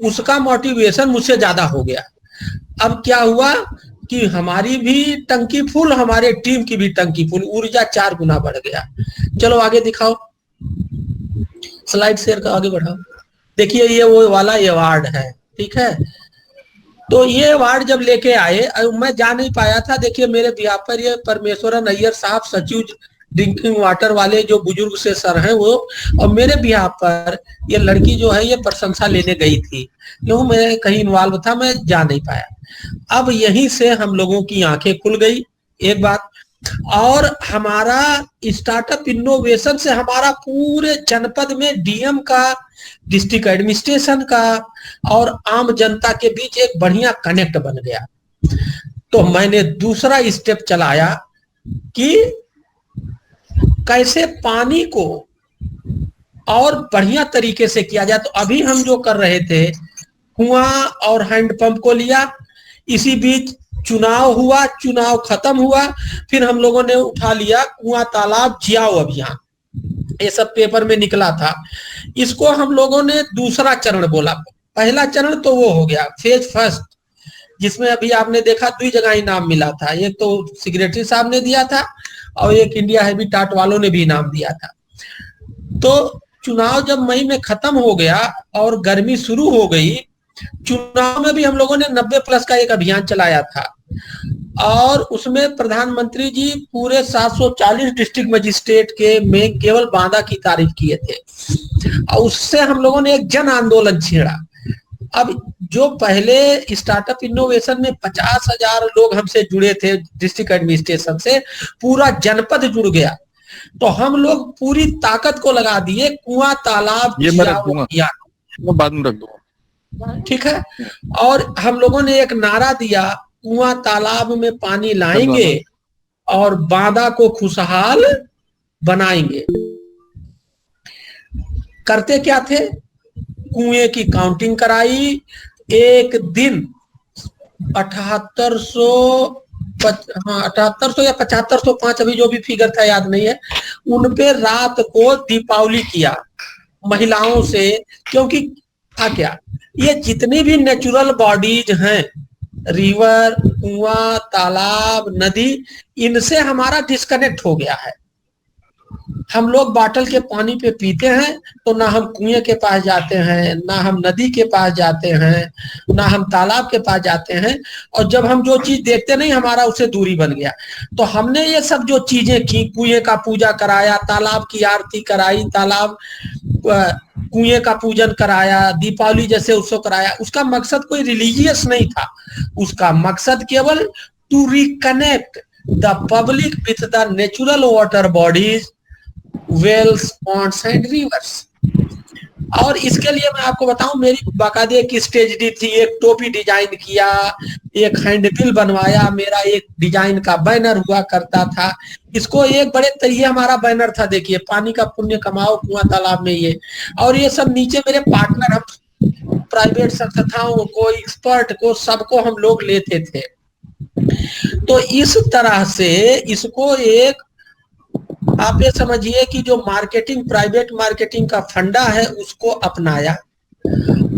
[SPEAKER 7] उसका मोटिवेशन मुझसे ज्यादा हो गया। अब क्या हुआ कि हमारी भी टंकी फुल, हमारे टीम की भी टंकी फुल, ऊर्जा 4 गुना बढ़ गया। चलो आगे दिखाओ, स्लाइड शेयर का आगे बढ़ाओ। देखिए ये वो वाला अवार्ड है, ठीक है। तो ये अवार्ड जब लेके आए, मैं जा नहीं पाया था। देखिए मेरे बिहार पर ये परमेश्वरन अय्यर साहब, सचिव ड्रिंकिंग वाटर वाले जो बुजुर्ग से सर हैं वो, और मेरे बिहार पर ये लड़की जो है ये प्रशंसा लेने गई थी, क्यों मैं कहीं इन्वॉल्व था, मैं जा नहीं पाया। अब यहीं से हम लोगों की आंखें खुल गई एक बात, और हमारा स्टार्टअप इनोवेशन से हमारा पूरे जनपद में डीएम का, डिस्ट्रिक्ट एडमिनिस्ट्रेशन का और आम जनता के बीच एक बढ़िया कनेक्ट बन गया। तो मैंने दूसरा स्टेप चलाया कि कैसे पानी को और बढ़िया तरीके से किया जाए। तो अभी हम जो कर रहे थे, कुआं और हैंडपंप को लिया, इसी बीच चुनाव हुआ, चुनाव खत्म हुआ, फिर हम लोगों ने उठा लिया कुआं तालाब जियाओ अभियान, ये सब पेपर में निकला था। इसको हम लोगों ने दूसरा चरण बोला। पहला चरण तो वो हो गया फेज फर्स्ट, जिसमें अभी आपने देखा 2 जगह इनाम मिला था, एक तो सेक्रेटरी साहब ने दिया था और एक इंडिया हैबिटाट वालों ने भी इनाम दिया था। तो चुनाव जब मई में खत्म हो गया और गर्मी शुरू हो गई, चुनाव में भी हम लोगों ने 90+ का एक अभियान चलाया था, और उसमें प्रधानमंत्री जी पूरे 740 डिस्ट्रिक्ट मजिस्ट्रेट के में केवल बांदा की तारीफ किए थे, और उससे हम लोगों ने एक जन आंदोलन छेड़ा। अब जो पहले स्टार्टअप इनोवेशन में 50,000 लोग हमसे जुड़े थे डिस्ट्रिक्ट एडमिनिस्ट्रेशन से, पूरा जनपद जुड़ गया। तो हम लोग पूरी ताकत को लगा दिए कुआं तालाब
[SPEAKER 8] मैं बाद में रख दूंगा,
[SPEAKER 7] ठीक है। और हम लोगों ने एक नारा दिया, कुआं तालाब में पानी लाएंगे और बांदा को खुशहाल बनाएंगे। करते क्या थे, कुएं की काउंटिंग कराई। एक दिन 7800 या 7505, अभी जो भी फिगर था याद नहीं है, उन पे रात को दीपावली किया महिलाओं से। क्योंकि क्या ये जितनी भी नेचुरल बॉडीज हैं, रिवर, कुआं, तालाब, नदी, इनसे हमारा डिस्कनेक्ट हो गया है। हम लोग बॉटल के पानी पे पीते हैं तो ना हम कुएं के पास जाते हैं, ना हम नदी के पास जाते हैं, ना हम तालाब के पास जाते हैं। और जब हम जो चीज देखते नहीं, हमारा उससे दूरी बन गया। तो हमने ये सब जो चीजें की, कुएं का पूजा कराया, तालाब की आरती कराई, तालाब कुएं का पूजन कराया, दीपावली जैसे उत्सव कराया, उसका मकसद कोई रिलीजियस नहीं था। उसका मकसद केवल to reconnect the public with the natural water bodies, wells, ponds and rivers. और इसके लिए मैं आपको बताऊं, मेरी बाकायदे एक स्टेजडी थी, एक टोपी डिजाइन किया, एक हैंडबिल बनवाया, मेरा एक डिजाइन का बैनर हुआ करता था। इसको एक बड़े तरीके हमारा बैनर था, देखिए, पानी का पुण्य कमाओ कुआं तालाब में, ये। और ये सब नीचे मेरे पार्टनर, हम प्राइवेट संस्थाओं को, एक्सपर्ट को, सबको हम लोग लेते थे। तो इस तरह से इसको एक, आप ये समझिए कि जो मार्केटिंग, प्राइवेट मार्केटिंग का फंडा है, उसको अपनाया।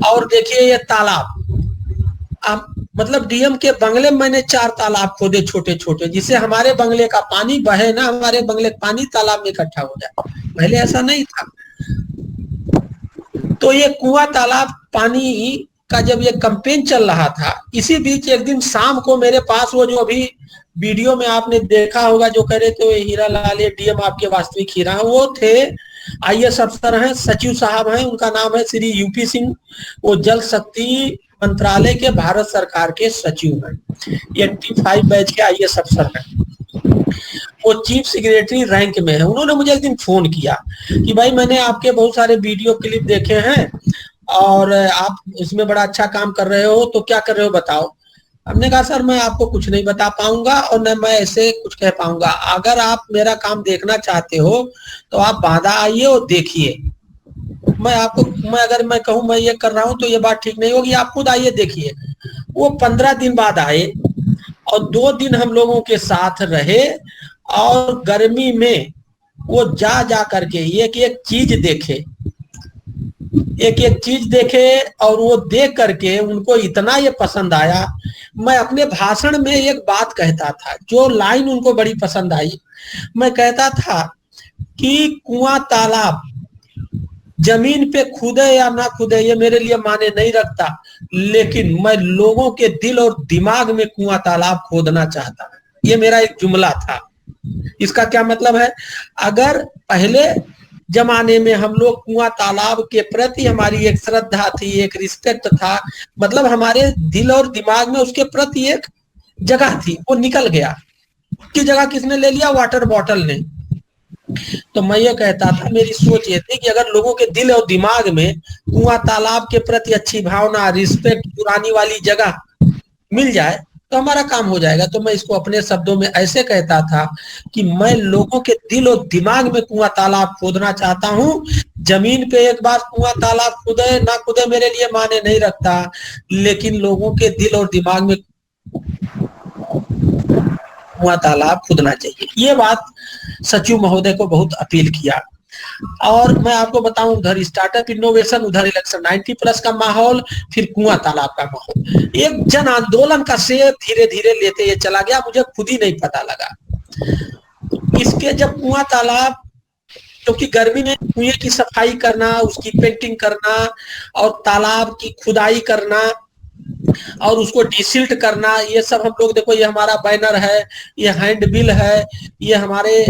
[SPEAKER 7] और देखिए ये तालाब, मतलब डीएम के बंगले में मैंने 4 तालाब खोदे छोटे छोटे, जिससे हमारे बंगले का पानी बहे ना, हमारे बंगले का पानी तालाब में इकट्ठा हो जाए। पहले ऐसा नहीं था। तो ये कुआं तालाब पानी का जब ये कैंपेन चल रहा था, इसी बीच एक दिन शाम को मेरे पास वो जो अभी वीडियो में आपने देखा होगा, जो कह रहे थे हीरा लाल ये डीएम आपके वास्तविक हीरा, वो थे आईएएस अफसर हैं, सचिव साहब हैं, उनका नाम है श्री यूपी सिंह। वो जल शक्ति मंत्रालय के भारत सरकार के सचिव हैं, 85 बैच के आईएएस अफसर हैं। वो चीफ सेक्रेटरी रैंक में है। उन्होंने मुझे एक दिन फोन किया कि भाई मैंने आपके बहुत सारे वीडियो क्लिप देखे हैं और आप इसमें बड़ा अच्छा काम कर रहे हो, तो क्या कर रहे हो बताओ। हमने कहा सर मैं आपको कुछ नहीं बता पाऊंगा और न मैं ऐसे कुछ कह पाऊंगा। अगर आप मेरा काम देखना चाहते हो तो आप बांदा आइए और देखिए। मैं अगर मैं कहूँ मैं ये कर रहा हूँ तो ये बात ठीक नहीं होगी, आप खुद आइए देखिए। वो 15 दिन बाद आए और 2 दिन हम लोगों के साथ रहे और गर्मी में वो जा करके एक एक चीज देखे, एक एक चीज देखे। और वो देख करके उनको इतना ये पसंद आया। मैं अपने भाषण में एक बात कहता था, जो लाइन उनको बड़ी पसंद आई। मैं कहता था कि कुआं तालाब जमीन पे खुदे या ना खुदे ये मेरे लिए माने नहीं रखता, लेकिन मैं लोगों के दिल और दिमाग में कुआं तालाब खोदना चाहता। ये मेरा एक जुमला था। इसका क्या मतलब है, अगर पहले जमाने में हम लोग कुआं तालाब के प्रति हमारी एक श्रद्धा थी, एक रिस्पेक्ट था, मतलब हमारे दिल और दिमाग में उसके प्रति एक जगह थी, वो निकल गया। उसकी जगह किसने ले लिया, वाटर बॉटल ने। तो मैं ये कहता था, मेरी सोच ये थी कि अगर लोगों के दिल और दिमाग में कुआं तालाब के प्रति अच्छी भावना, रिस्पेक्ट, पुरानी वाली जगह मिल जाए तो हमारा काम हो जाएगा। तो मैं इसको अपने शब्दों में ऐसे कहता था कि मैं लोगों के दिल और दिमाग में कुआं तालाब खोदना चाहता हूं। जमीन पे एक बार कुआं तालाब खुदे ना खुदे मेरे लिए माने नहीं रखता, लेकिन लोगों के दिल और दिमाग में कुआं तालाब खुदना चाहिए। ये बात सचिव महोदय को बहुत अपील किया। और मैं आपको बताऊं, उधर स्टार्टअप इनोवेशन, उधर इलेक्शन 90+ का माहौल, फिर कुआं तालाब का माहौल, एक जन आंदोलन का शेप धीरे धीरे लेते ये चला गया। मुझे खुद ही नहीं पता लगा इसके, जब कुआं तालाब, क्योंकि गर्मी में कुएं की सफाई करना, उसकी पेंटिंग करना और तालाब की खुदाई करना और उसको डिसिल्ट करना, ये सब हम लोग, देखो ये हमारा बैनर है, ये हैंडबिल है, ये हमारे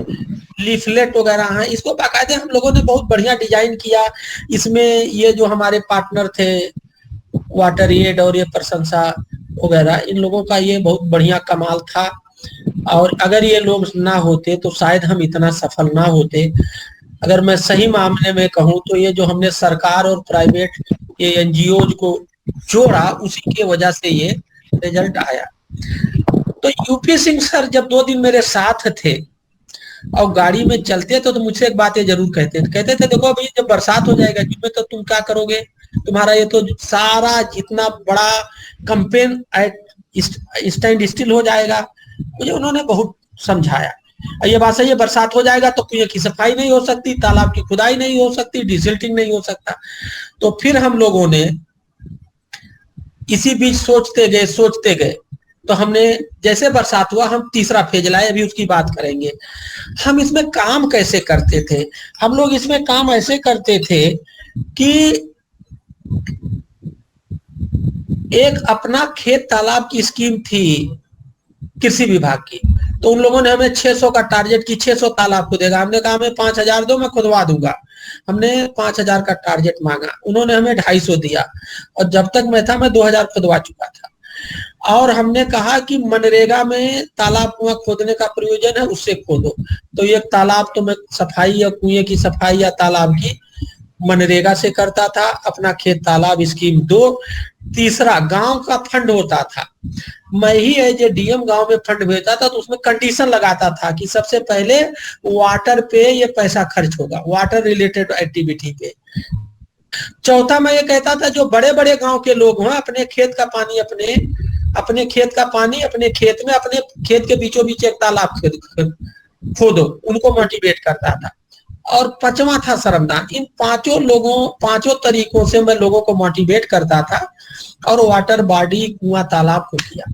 [SPEAKER 7] लीफलेट वगैरह हैं, इसको बाकायदे हम लोगों ने बहुत बढ़िया डिजाइन किया। इसमें ये जो हमारे पार्टनर थे वाटर एड और ये प्रशंसा वगैरह, इन लोगों का ये बहुत बढ़िया कमाल था। और अगर ये लोग ना होते तो शायद हम इतना सफल ना होते। अगर मैं सही मामले में कहूँ तो ये जो हमने सरकार और प्राइवेट ये एनजीओ को जोड़ा, उसी के वजह से ये रिजल्ट आया। तो यूपी सिंह सर जब 2 दिन मेरे साथ थे और गाड़ी में चलते तो मुझसे एक बात ये जरूर कहते थे, देखो अभी जब बरसात हो जाएगा जी में तो तुम क्या करोगे, तुम्हारा ये तो सारा जितना बड़ा कंपेन स्टैंड स्टिल हो जाएगा। मुझे उन्होंने बहुत समझाया। ये बात सही है, बरसात हो जाएगा तो कुएं की सफाई नहीं हो सकती, तालाब की खुदाई नहीं हो सकती, डिसिल्टिंग नहीं हो सकता। तो फिर हम लोगों ने इसी बीच सोचते गए तो हमने जैसे बरसात हुआ हम तीसरा फेज लाए, अभी उसकी बात करेंगे। हम इसमें काम कैसे करते थे? हम लोग इसमें काम ऐसे करते थे कि एक अपना खेत तालाब की स्कीम थी कृषि विभाग की, तो उन लोगों ने हमें 600 का टारगेट की 600 तालाब खुदेगा। हमने कहा हमें 5000 दो, मैं खुदवा दूंगा। हमने 5000 का टारगेट मांगा, उन्होंने हमें 250 दिया, और जब तक मैं था मैं 2000 खुदवा चुका था। और हमने कहा कि मनरेगा में तालाब कुआं खोदने का प्रयोजन है, उससे खोदो। तो एक तालाब तो मैं सफाई या कुएं की सफाई या तालाब की मनरेगा से करता था, अपना खेत तालाब स्कीम 2। तीसरा गांव का फंड होता था, मैं ही एज ए डीएम गांव में फंड भेजता था, तो उसमें कंडीशन लगाता था कि सबसे पहले वाटर पे ये पैसा खर्च होगा, वाटर रिलेटेड एक्टिविटी पे। चौथा मैं ये कहता था जो बड़े बड़े गांव के लोग हैं अपने खेत का पानी अपने खेत में अपने खेत के बीचों बीच एक तालाब खोदो, उनको मोटिवेट करता था। और पांचवा था श्रमदान। इन पांचों तरीकों से मैं लोगों को मोटिवेट करता था और वाटर बॉडी कुआं तालाब को किया।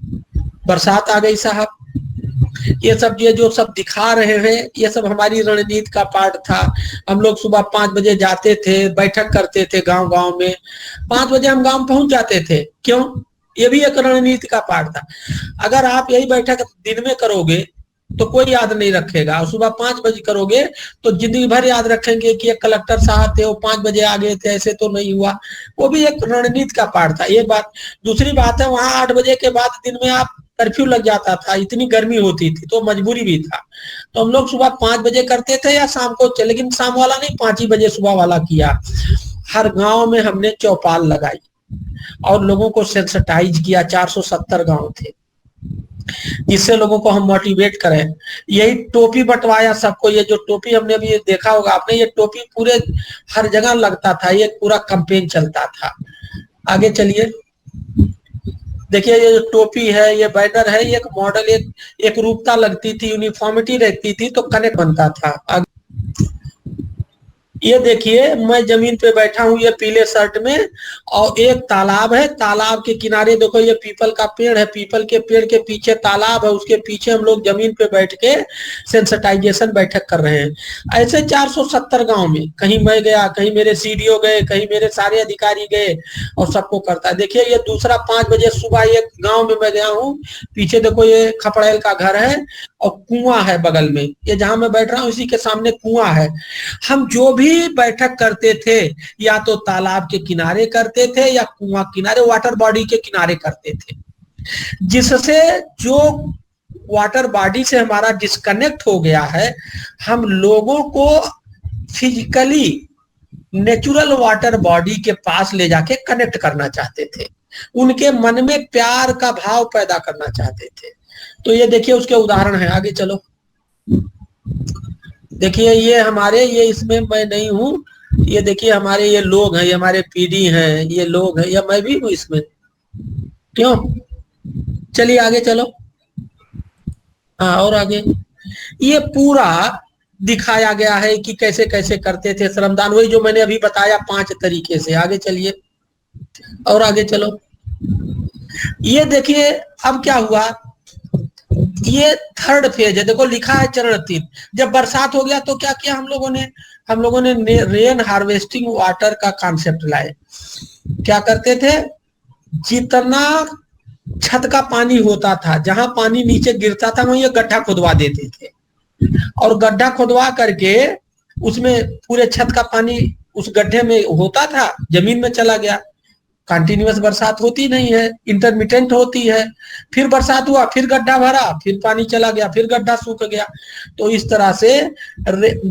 [SPEAKER 7] बरसात आ गई साहब, ये सब जो सब दिखा रहे हैं ये सब हमारी रणनीति का पार्ट था। हम लोग सुबह 5 बजे जाते थे, बैठक करते थे गांव गांव में। 5 बजे हम गांव पहुंच जाते थे, क्यों? ये भी एक रणनीति का पार्ट था। अगर आप यही बैठक दिन में करोगे तो कोई याद नहीं रखेगा, और सुबह 5 बजे करोगे तो जिंदगी भर याद रखेंगे कि एक कलेक्टर साहब थे वो 5 बजे आ गए थे, ऐसे तो नहीं हुआ। वो भी एक रणनीति का पार्ट था, एक बात। दूसरी बात है वहां 8 बजे के बाद दिन में आप कर्फ्यू लग जाता था, इतनी गर्मी होती थी, तो मजबूरी भी था। तो हम लोग सुबह 5 बजे करते थे या शाम को, लेकिन शाम वाला नहीं, 5 ही बजे सुबह वाला किया। हर गांव में हमने चौपाल लगाई और लोगों को सेंसिटाइज किया। 470 गांव थे, जिससे लोगों को हम मोटिवेट करें। यही टोपी बंटवाया सबको। ये जो टोपी हमने अभी देखा होगा आपने, ये टोपी पूरे हर जगह लगता था, ये पूरा कैंपेन चलता था। आगे चलिए, देखिए ये जो टोपी है, ये बैनर है, ये एक मॉडल, एक रूपता लगती थी, यूनिफॉर्मिटी रहती थी, तो कनेक्ट बनता था। ये देखिए मैं जमीन पे बैठा हूँ, ये पीले शर्ट में, और एक तालाब है। तालाब के किनारे देखो ये पीपल का पेड़ है, पीपल के पेड़ के पीछे तालाब है, उसके पीछे हम लोग जमीन पे बैठ के सेंसिटाइजेशन बैठक कर रहे हैं। ऐसे 470 गांव में, कहीं मैं गया, कहीं मेरे सीडीओ गए, कहीं मेरे सारे अधिकारी गए, और सबको करता है। देखिए ये दूसरा 5 बजे सुबह एक गाँव में मैं गया हूँ, पीछे देखो ये खपड़ेल का घर है और कुआं है बगल में, ये जहां मैं बैठ रहा हूँ इसी के सामने कुआं है। हम जो भी बैठक करते थे या तो तालाब के किनारे करते थे या कुआं किनारे, वाटर बॉडी के किनारे करते थे, जिससे जो वाटर बॉडी से हमारा डिस्कनेक्ट हो गया है, हम लोगों को फिजिकली नेचुरल वाटर बॉडी के पास ले जाके कनेक्ट करना चाहते थे, उनके मन में प्यार का भाव पैदा करना चाहते थे। तो ये देखिए उसके उदाहरण है, आगे चलो। देखिए ये हमारे, ये इसमें मैं नहीं हूँ, ये देखिए हमारे ये लोग हैं, ये हमारे पीडी हैं, ये लोग हैं, या मैं भी हूँ इसमें, क्यों? चलिए आगे चलो। हाँ और आगे ये पूरा दिखाया गया है कि कैसे कैसे करते थे श्रमदान, वही जो मैंने अभी बताया 5 तरीके से। आगे चलिए और आगे चलो। ये देखिए अब क्या हुआ, ये 3rd फेज है, देखो लिखा है चरण 3। जब बरसात हो गया तो क्या किया हम लोगों ने रेन हार्वेस्टिंग वाटर का कॉन्सेप्ट लाए। क्या करते थे, जितना छत का पानी होता था, जहां पानी नीचे गिरता था वहीं गड्ढा खुदवा देते थे, और गड्ढा खुदवा करके उसमें पूरे छत का पानी उस गड्ढे में होता था, जमीन में चला गया। कंटिन्यूअस बरसात होती नहीं है, इंटरमिटेंट होती है। फिर बरसात हुआ, फिर गड्ढा भरा, फिर पानी चला गया, फिर गड्ढा सूख गया। तो इस तरह से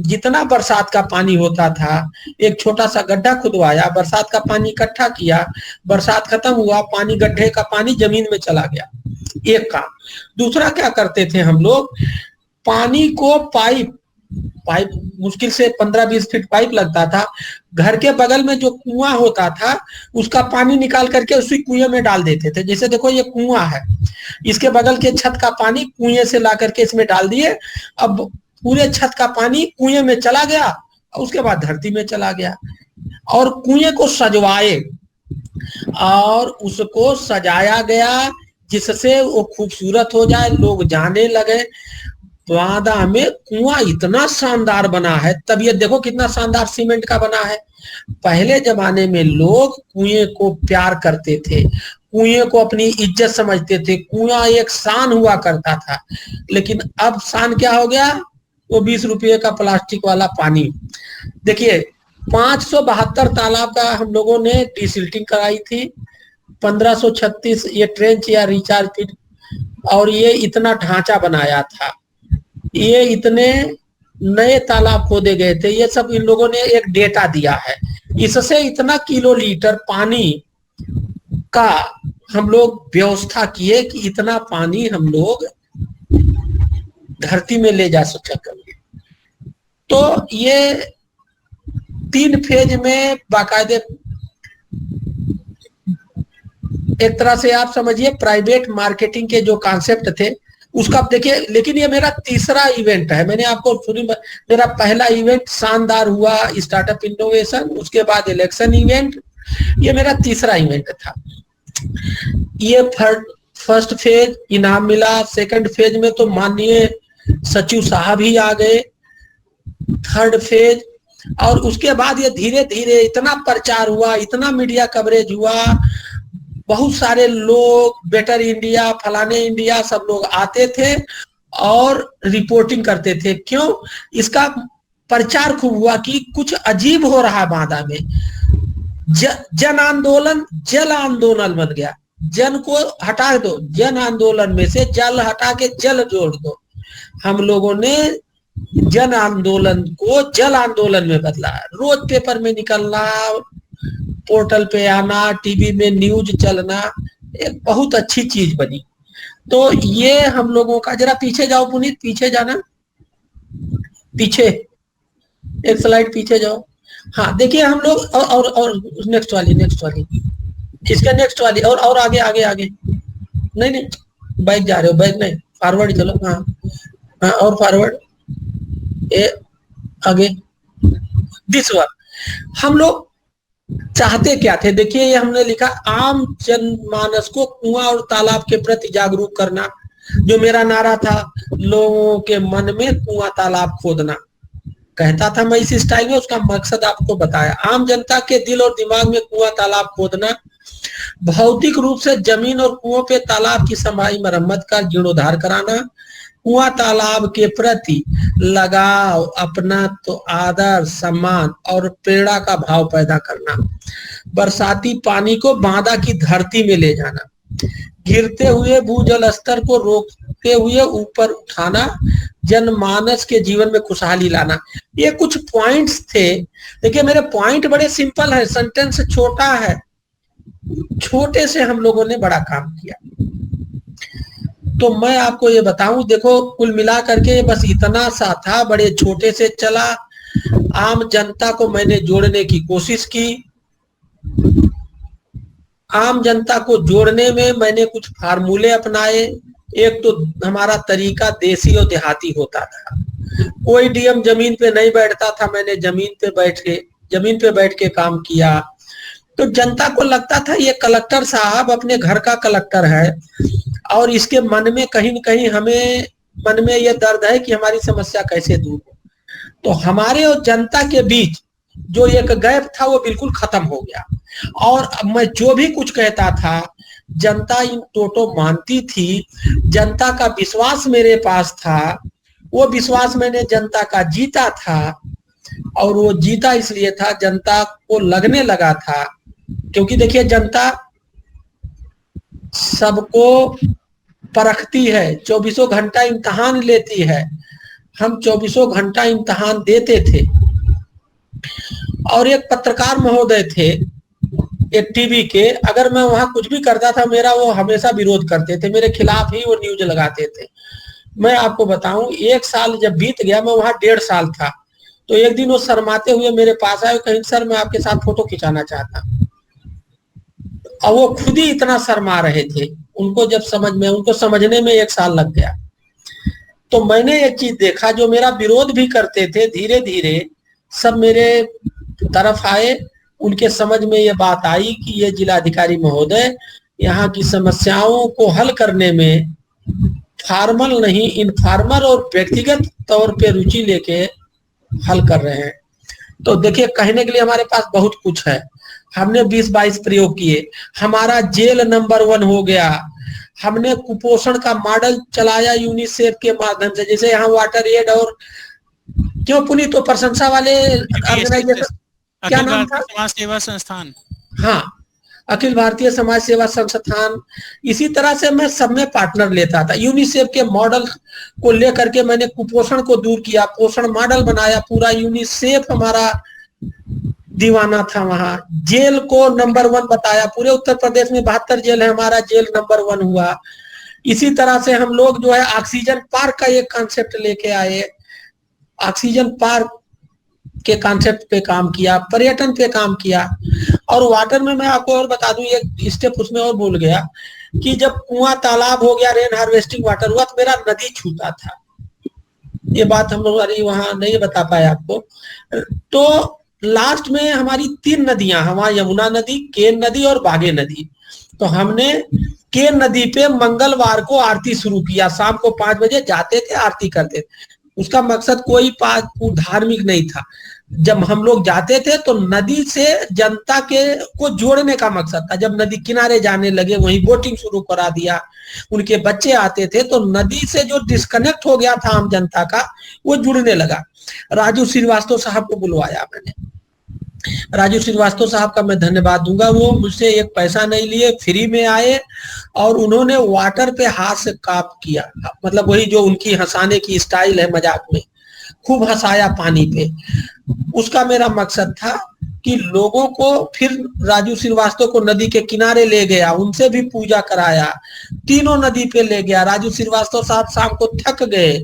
[SPEAKER 7] जितना बरसात का पानी होता था, एक छोटा सा गड्ढा खुदवाया, बरसात का पानी इकट्ठा किया, बरसात खत्म हुआ, पानी गड्ढे का पानी जमीन में चला गया, एक काम। दूसरा क्या करते थे हम लोग, पानी को पाइप पाइप मुश्किल से 15-20 फीट पाइप लगता था। घर के बगल में जो कुआं होता था उसका पानी निकाल करके उसी कुएं में डाल देते थे। जैसे देखो ये कुआं है, इसके बगल के छत का पानी कुएं से ला करके इसमें डाल दिए, अब पूरे छत का पानी कुएं में चला गया, उसके बाद धरती में चला गया। और कुएं को सजवाए और उसको सजाया गया जिससे वो खूबसूरत हो जाए, लोग जाने लगे। बांदा में कुआं इतना शानदार बना है, तब ये देखो कितना शानदार सीमेंट का बना है। पहले जमाने में लोग कुएं को प्यार करते थे, कुएं को अपनी इज्जत समझते थे, कुआं एक शान हुआ करता था। लेकिन अब शान क्या हो गया, वो 20 रुपये का प्लास्टिक वाला पानी। देखिए 572 तालाब का हम लोगों ने डिसिल्टिंग कराई थी, 1536 ये ट्रेंच या रिचार्ज थी, और ये इतना ढांचा बनाया था। ये इतने नए तालाब खोदे गए थे, ये सब इन लोगों ने एक डेटा दिया है। इससे इतना किलोलीटर पानी का हम लोग व्यवस्था किए कि इतना पानी हम लोग धरती में ले जा सकेंगे। तो ये 3 फेज में बाकायदे, एक तरह से आप समझिए प्राइवेट मार्केटिंग के जो कॉन्सेप्ट थे उसका देखिए। लेकिन ये मेरा तीसरा इवेंट है। मैंने आपको मेरा पहला इवेंट शानदार हुआ स्टार्टअप इनोवेशन, उसके बाद इलेक्शन इवेंट, ये मेरा तीसरा इवेंट था। ये फर्स्ट फेज इनाम मिला, सेकंड फेज में तो माननीय सचिव साहब ही आ गए, थर्ड फेज, और उसके बाद ये धीरे धीरे इतना प्रचार हुआ, इतना मीडिया कवरेज हुआ, बहुत सारे लोग बेटर इंडिया, फलाने इंडिया, सब लोग आते थे और रिपोर्टिंग करते थे। क्यों? इसका प्रचार खूब हुआ कि कुछ अजीब हो रहा है बांदा में। जन आंदोलन जल आंदोलन बन गया। जन को हटा दो, जन आंदोलन में से जल हटा के जल जोड़ दो। हम लोगों ने जन आंदोलन को जल आंदोलन में बदला। रोज पेपर में निकलना, पोर्टल पे आना, टीवी में न्यूज चलना, एक बहुत अच्छी चीज बनी। तो ये हम लोगों का, जरा पीछे जाओ पुनीत, पीछे जाना, पीछे एक स्लाइड पीछे जाओ। हाँ देखिए हम लोग और नेक्स्ट वाली इसके नेक्स्ट वाली और आगे आगे आगे, नहीं बैक जा रहे हो, बैक नहीं, फॉरवर्ड चलो। हाँ और फॉरवर्ड, आगे दिस वन। हम लोग चाहते क्या थे, देखिए ये हमने लिखा आम जनमानस को कुआं और तालाब के प्रति जागरूक करना। जो मेरा नारा था, लोगों के मन में कुआं तालाब खोदना, कहता था मैं इस स्टाइल में, उसका मकसद आपको बताया। आम जनता के दिल और दिमाग में कुआं तालाब खोदना, भौतिक रूप से जमीन और कुओं पे तालाब की सफाई मरम्मत का जीर्णोद्धार कराना, कुआं तालाब के प्रति लगाव, अपना तो आदर, सम्मान और प्रेरणा का भाव पैदा करना, बरसाती पानी को बांदा की धरती में ले जाना, गिरते हुए भूजल स्तर को रोकते हुए ऊपर उठाना, जनमानस के जीवन में खुशहाली लाना। ये कुछ पॉइंट्स थे। देखिए मेरे पॉइंट बड़े सिंपल है, सेंटेंस छोटा है, छोटे से हम लोगों ने बड़ा काम किया। तो मैं आपको ये बताऊं, देखो कुल मिला करके बस इतना सा था, बड़े छोटे से चला। आम जनता को मैंने जोड़ने की कोशिश की। आम जनता को जोड़ने में मैंने कुछ फार्मूले अपनाए। एक तो हमारा तरीका देसी और देहाती होता था। कोई डीएम जमीन पे नहीं बैठता था, मैंने जमीन पे बैठ के काम किया। तो जनता को लगता था ये कलेक्टर साहब अपने घर का कलेक्टर है और इसके मन में कहीं न कहीं हमें मन में ये दर्द है कि हमारी समस्या कैसे दूर हो। तो हमारे और जनता के बीच जो एक गैप था वो बिल्कुल खत्म हो गया। और मैं जो भी कुछ कहता था जनता इन टोटो मानती थी। जनता का विश्वास मेरे पास था, वो विश्वास मैंने जनता का जीता था। और वो जीता इसलिए था, जनता को लगने लगा था, क्योंकि देखिए जनता सबको परखती है, 24 घंटा इम्तिहान लेती है। हम 24 घंटा इम्तिहान देते थे। और एक पत्रकार महोदय थे एक टीवी के, अगर मैं वहां कुछ भी करता था मेरा वो हमेशा विरोध करते थे, मेरे खिलाफ ही वो न्यूज लगाते थे। मैं आपको बताऊं, 1 साल जब बीत गया, मैं वहां 1.5 साल था, तो एक दिन वो शर्माते हुए मेरे पास आए, कहीं सर मैं आपके साथ फोटो खिंचाना चाहता हूं। और वो खुद ही इतना शर्मा रहे थे, उनको समझने में 1 साल लग गया। तो मैंने एक चीज देखा, जो मेरा विरोध भी करते थे, धीरे धीरे सब मेरे तरफ आए। उनके समझ में ये बात आई कि ये जिलाधिकारी महोदय यहाँ की समस्याओं को हल करने में फॉर्मल नहीं, इनफॉर्मल और व्यक्तिगत तौर पे रुचि लेके हल कर रहे हैं। तो देखिए, कहने के लिए हमारे पास बहुत कुछ है। हमने 20-22 प्रयोग किए, हमारा जेल नंबर 1 हो गया। हमने कुपोषण का मॉडल चलाया यूनिसेफ के माध्यम से, जैसे यहाँ वाटर एड और क्यों पुनीत, तो प्रशंसा वाले ऑर्गेनाइजेशन, क्या नाम था?
[SPEAKER 6] समाज सेवा संस्थान।
[SPEAKER 7] हाँ, अखिल भारतीय समाज सेवा संस्थान। इसी तरह से मैं सब में पार्टनर लेता था। यूनिसेफ के मॉडल को लेकर के मैंने कुपोषण को दूर किया, पोषण मॉडल बनाया, पूरा यूनिसेफ हमारा दीवाना था। वहां जेल को नंबर 1 बताया, पूरे उत्तर प्रदेश में 72 जेल है, हमारा जेल नंबर 1 हुआ। इसी तरह से हम लोग जो है ऑक्सीजन पार्क का एक कॉन्सेप्ट लेके आए, ऑक्सीजन पार्क के कॉन्सेप्ट पे काम किया, पर्यटन पे काम किया। और वाटर में मैं आपको और बता दूं, एक स्टेप उसमें और भूल गया कि जब कुआं तालाब हो गया, रेन हार्वेस्टिंग वाटर हुआ, तो मेरा नदी छूटा था। ये बात हम लोग वहां नहीं बता पाए आपको। तो लास्ट में हमारी 3 नदियां, हमारी यमुना नदी, केन नदी और बागे नदी। तो हमने केन नदी पे मंगलवार को आरती शुरू किया। शाम को 5 बजे जाते थे, आरती करते थे। उसका मकसद कोई धार्मिक नहीं था। जब हम लोग जाते थे तो नदी से जनता को जोड़ने का मकसद था। जब नदी किनारे जाने लगे, वहीं बोटिंग शुरू करा दिया, उनके बच्चे आते थे, तो नदी से जो डिस्कनेक्ट हो गया था आम जनता का, वो जुड़ने लगा। राजू श्रीवास्तव साहब को बुलवाया मैंने। राजू श्रीवास्तव साहब का मैं धन्यवाद दूंगा, वो मुझसे 1 पैसा नहीं लिए, फ्री में आए और उन्होंने वाटर पे हाथ से काम किया। मतलब वही जो उनकी हंसाने की स्टाइल है, मजाक में खूब हंसाया पानी पे। उसका मेरा मकसद था कि लोगों को, फिर राजू श्रीवास्तव को नदी के किनारे ले गया, उनसे भी पूजा कराया, तीनों नदी पे ले गया। राजू श्रीवास्तव साहब शाम को थक गए,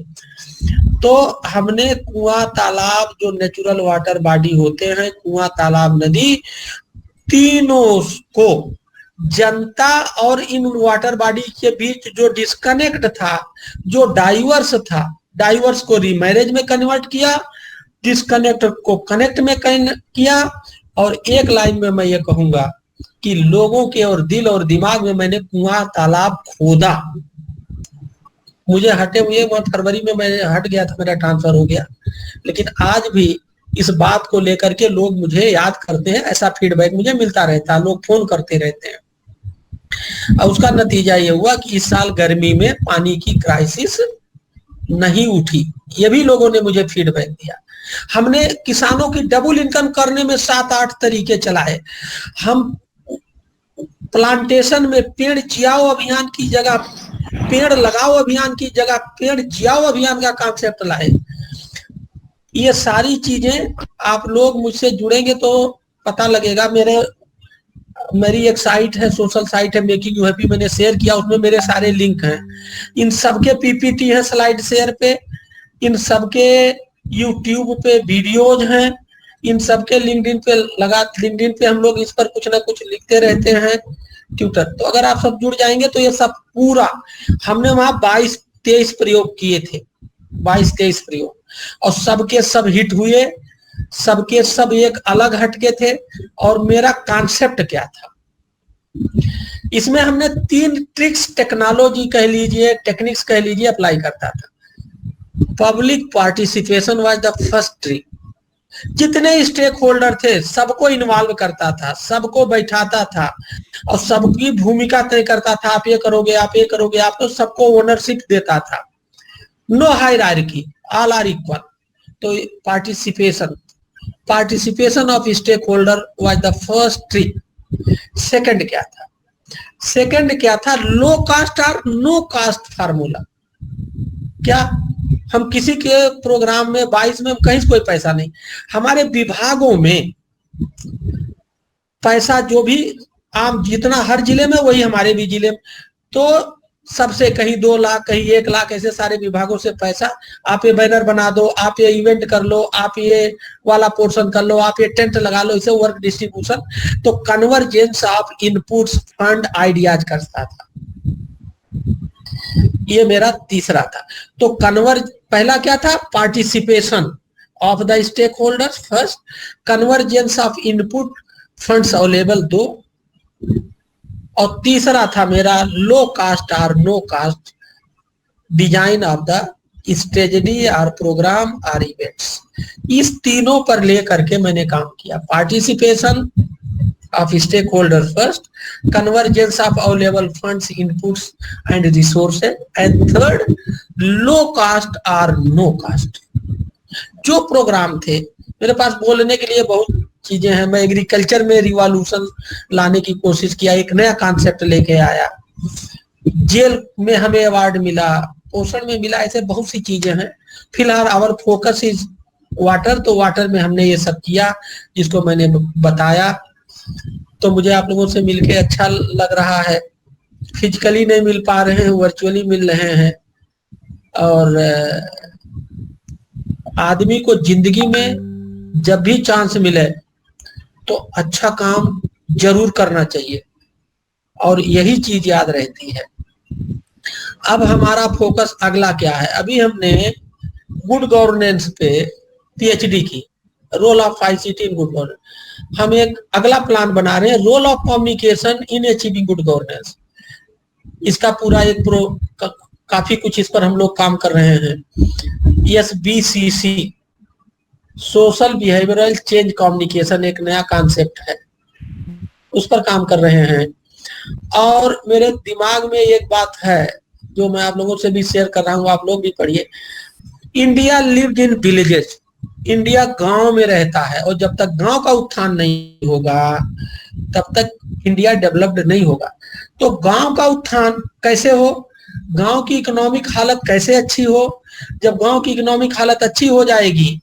[SPEAKER 7] तो हमने कुआं तालाब, जो नेचुरल वाटर बॉडी होते हैं, कुआं तालाब नदी, तीनों को जनता और इन वाटर बॉडी के बीच जो डिस्कनेक्ट था, जो डाइवर्स था, डाइवर्स को रीमैरेज में कन्वर्ट किया, डिस्कनेक्ट को कनेक्ट में किया। और एक लाइन में मैं ये कहूंगा कि लोगों के और दिल और दिमाग में मैंने कुआं तालाब खोदा। मुझे हटे हुए फरवरी में मैं हट गया था, मेरा ट्रांसफर हो गया, लेकिन आज भी इस बात को लेकर के लोग मुझे याद करते हैं। ऐसा फीडबैक मुझे मिलता रहता है, लोग फोन करते रहते हैं। और उसका नतीजा ये हुआ कि इस साल गर्मी में पानी की क्राइसिस नहीं उठी। ये भी लोगों ने मुझे फीडबैक दिया। हमने किसानों की डबल इनकम करने में 7-8 तरीके चलाए। हम प्लांटेशन में पेड़ जियाओ अभियान की जगह पेड़ लगाओ अभियान की जगह पेड़ जियाओ अभियान का कॉन्सेप्ट लाए। ये सारी चीजें आप लोग मुझसे जुड़ेंगे तो पता लगेगा। मेरी एक साइट है, सोशल साइट है, मेकिंग यू हैप्पी, मैंने शेयर किया, उसमें मेरे सारे लिंक हैं। इन सबके पीपीटी है स्लाइड शेयर पे, इन सबके यूट्यूब पे वीडियोज हैं, इन सबके लिंक्डइन पे हम लोग इस पर कुछ ना कुछ लिखते रहते हैं, ट्विटर। तो अगर आप सब जुड़ जाएंगे तो ये सब पूरा, हमने वहां 22-23 प्रयोग किए थे, 22-23 प्रयोग, और सबके सब हिट हुए, सबके सब एक अलग हटके थे। और मेरा कॉन्सेप्ट क्या था, इसमें हमने 3 ट्रिक्स, टेक्नोलॉजी कह लीजिए, टेक्निक्स कह लीजिए, अप्लाई करता था। Public participation was the first trick. जितने स्टेक होल्डर थे सबको इन्वॉल्व करता था, सबको बैठाता था और सबकी भूमिका तय करता था। आप ये करोगे, आप ये करोगे, आप तो सबको ओनरशिप देता था। No hierarchy, all are equal. तो participation of stakeholder was the first trick. Second क्या था? लो कास्ट और नो कास्ट फार्मूला। क्या हम किसी के प्रोग्राम में 22 में कहीं से कोई पैसा नहीं, हमारे विभागों में पैसा जो भी आम जितना हर जिले में, वही हमारे भी जिले में। तो सबसे कहीं 2 लाख कहीं 1 लाख ऐसे सारे विभागों से पैसा, आप ये बैनर बना दो, आप ये इवेंट कर लो, आप ये वाला पोर्शन कर लो, आप ये टेंट लगा लो, इसे वर्क डिस्ट्रीब्यूशन। तो convergence of inputs fund ideas करता था। ये मेरा तीसरा था। तो पहला क्या था? Participation of the stakeholders first, convergence of input funds available 2, और तीसरा था मेरा लो कास्ट और no cost design of the strategy और प्रोग्राम और इवेंट्स। इस तीनों पर लेकर के मैंने काम किया। Participation of stakeholder first, convergence of available funds inputs and resources, and third low cost और नो कास्ट। जो प्रोग्राम थे मेरे पास, बोलने के लिए बहुत चीजें हैं। मैं एग्रीकल्चर में रिवॉल्यूशन लाने की कोशिश किया, एक नया कॉन्सेप्ट लेके आया। जेल में हमें अवार्ड मिला, पोषण में मिला, ऐसे बहुत सी चीजें हैं। फिलहाल आवर फोकस इज वाटर, तो वाटर में हमने ये सब किया जिसको मैंने बताया। तो मुझे आप लोगों से मिलके अच्छा लग रहा है। फिजिकली नहीं मिल पा रहे हैं, वर्चुअली मिल रहे हैं। और आदमी को जिंदगी में जब भी चांस मिले तो अच्छा काम जरूर करना चाहिए, और यही चीज याद रहती है। अब हमारा फोकस अगला क्या है? अभी हमने गुड गवर्नेंस पे पीएचडी की, role of ICT in good governance. हम एक अगला प्लान बना रहे हैं, role of communication in achieving good governance. इसका पूरा एक काफी कुछ इस पर हम लोग काम कर रहे हैं। SBCC, social behavioural change communication, एक नया कॉन्सेप्ट है, उस पर काम कर रहे हैं। और मेरे दिमाग में एक बात है जो मैं आप लोगों से भी शेयर कर रहा हूँ, आप लोग भी पढ़िए। India lived in villages, India गांव में रहता है, और जब तक गांव का उत्थान नहीं होगा तब तक इंडिया डेवलप्ड नहीं होगा। तो गांव का उत्थान कैसे हो, गांव की इकोनॉमिक हालत कैसे अच्छी हो? जब गांव की इकोनॉमिक हालत अच्छी हो जाएगी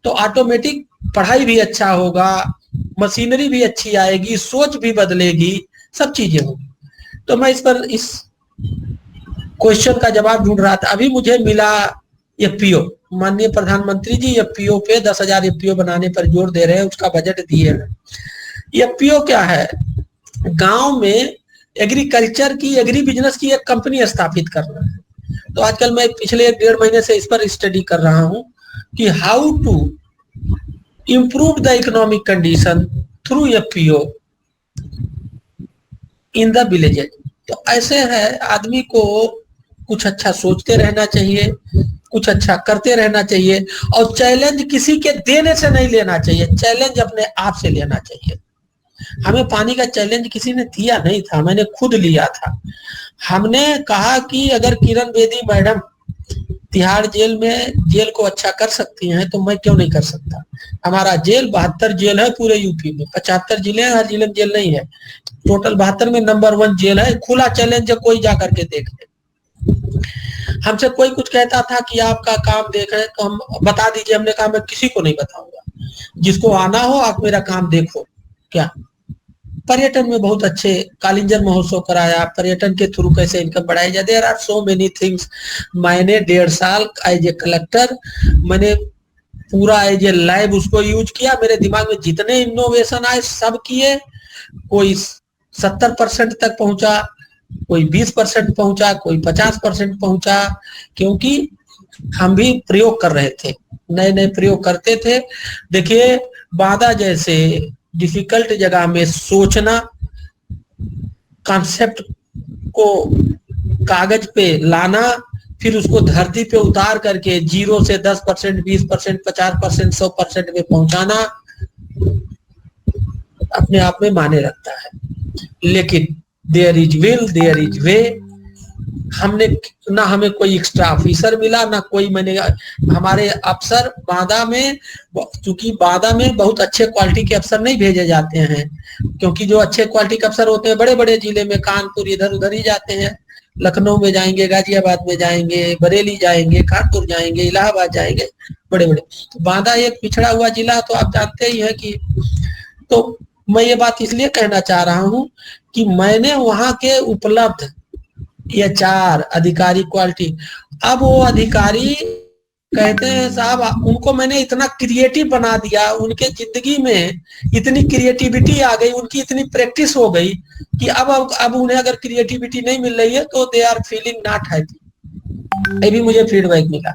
[SPEAKER 7] तो ऑटोमेटिक पढ़ाई भी अच्छा होगा, मशीनरी भी अच्छी आएगी, सोच भी बदलेगी, सब चीजें होंगी। तो मैं इस क्वेश्चन का जवाब ढूंढ रहा था। अभी मुझे मिला एफपीओ, माननीय प्रधानमंत्री जी एफपीओ पे 10,000 एफपीओ बनाने पर जोर दे रहे हैं, उसका बजट दिए हैं। एफपीओ क्या है? गांव में एग्रीकल्चर की, एग्री बिजनेस की एक कंपनी स्थापित करना है। तो आजकल मैं पिछले 1.5 महीने से इस पर स्टडी कर रहा हूं कि how to improve the economic condition through FPO in the villages. तो ऐसे है, आदमी को कुछ अच्छा सोचते रहना चाहिए, कुछ अच्छा करते रहना चाहिए, और चैलेंज किसी के देने से नहीं लेना चाहिए, चैलेंज अपने आप से लेना चाहिए। हमें पानी का चैलेंज किसी ने दिया नहीं था, मैंने खुद लिया था। हमने कहा कि अगर किरण बेदी मैडम तिहाड़ जेल में जेल को अच्छा कर सकती हैं तो मैं क्यों नहीं कर सकता। हमारा जेल 72 जेल है पूरे यूपी में, 75 जिले हैं, हर जिले में जेल नहीं है, टोटल 72 में नंबर 1 जेल है। खुला चैलेंज है, कोई जा करके देख ले। हमसे कोई कुछ कहता था कि आपका काम देख रहे तो हम बता दीजिए, हमने कहा मैं किसी को नहीं बताऊंगा, जिसको आना हो आप मेरा काम देखो। क्या पर्यटन में बहुत अच्छे कालिंजर महोत्सव कराया, पर्यटन के थ्रू कैसे इनकम बढ़ाई जाए, there are so many things. मैंने 1.5 साल एज ए कलेक्टर मैंने पूरा एज ए लैब उसको यूज किया। मेरे दिमाग में जितने इनोवेशन आए सब किए। कोई 70% तक पहुंचा, कोई 20% पहुंचा, कोई 50% पहुंचा, क्योंकि हम भी प्रयोग कर रहे थे, नए नए प्रयोग करते थे। देखिए बांदा जैसे डिफिकल्ट जगह में सोचना, कॉन्सेप्ट को कागज पे लाना, फिर उसको धरती पे उतार करके 0 से 10%, 20%, 50%, 100% में पहुंचाना अपने आप में माने रखता है। लेकिन there is will, there is way. हमने ना हमें कोई एक्स्ट्रा ऑफिसर मिला, ना कोई, मैंने हमारे अफसर बांदा में, चूंकि बांदा में बहुत अच्छे क्वालिटी के अफसर नहीं भेजे जाते हैं, क्योंकि जो अच्छे क्वालिटी के अफसर होते हैं बड़े बड़े जिले में, कानपुर इधर उधर ही जाते हैं, लखनऊ में जाएंगे, गाजियाबाद में जाएंगे, बरेली जाएंगे, कानपुर जाएंगे, इलाहाबाद जाएंगे, बड़े बड़े। तो बांदा एक पिछड़ा हुआ जिला, तो आप जानते ही हैं कि, तो मैं ये बात इसलिए कहना चाह रहा हूं कि मैंने वहां के उपलब्ध ये 4 अधिकारी क्वालिटी। अब वो अधिकारी कहते हैं साहब उनको मैंने इतना क्रिएटिव बना दिया, उनके जिंदगी में इतनी क्रिएटिविटी आ गई, उनकी इतनी प्रैक्टिस हो गई कि अब उन्हें अगर क्रिएटिविटी नहीं मिल रही है तो they are feeling not happy. ये भी मुझे फीडबैक मिला,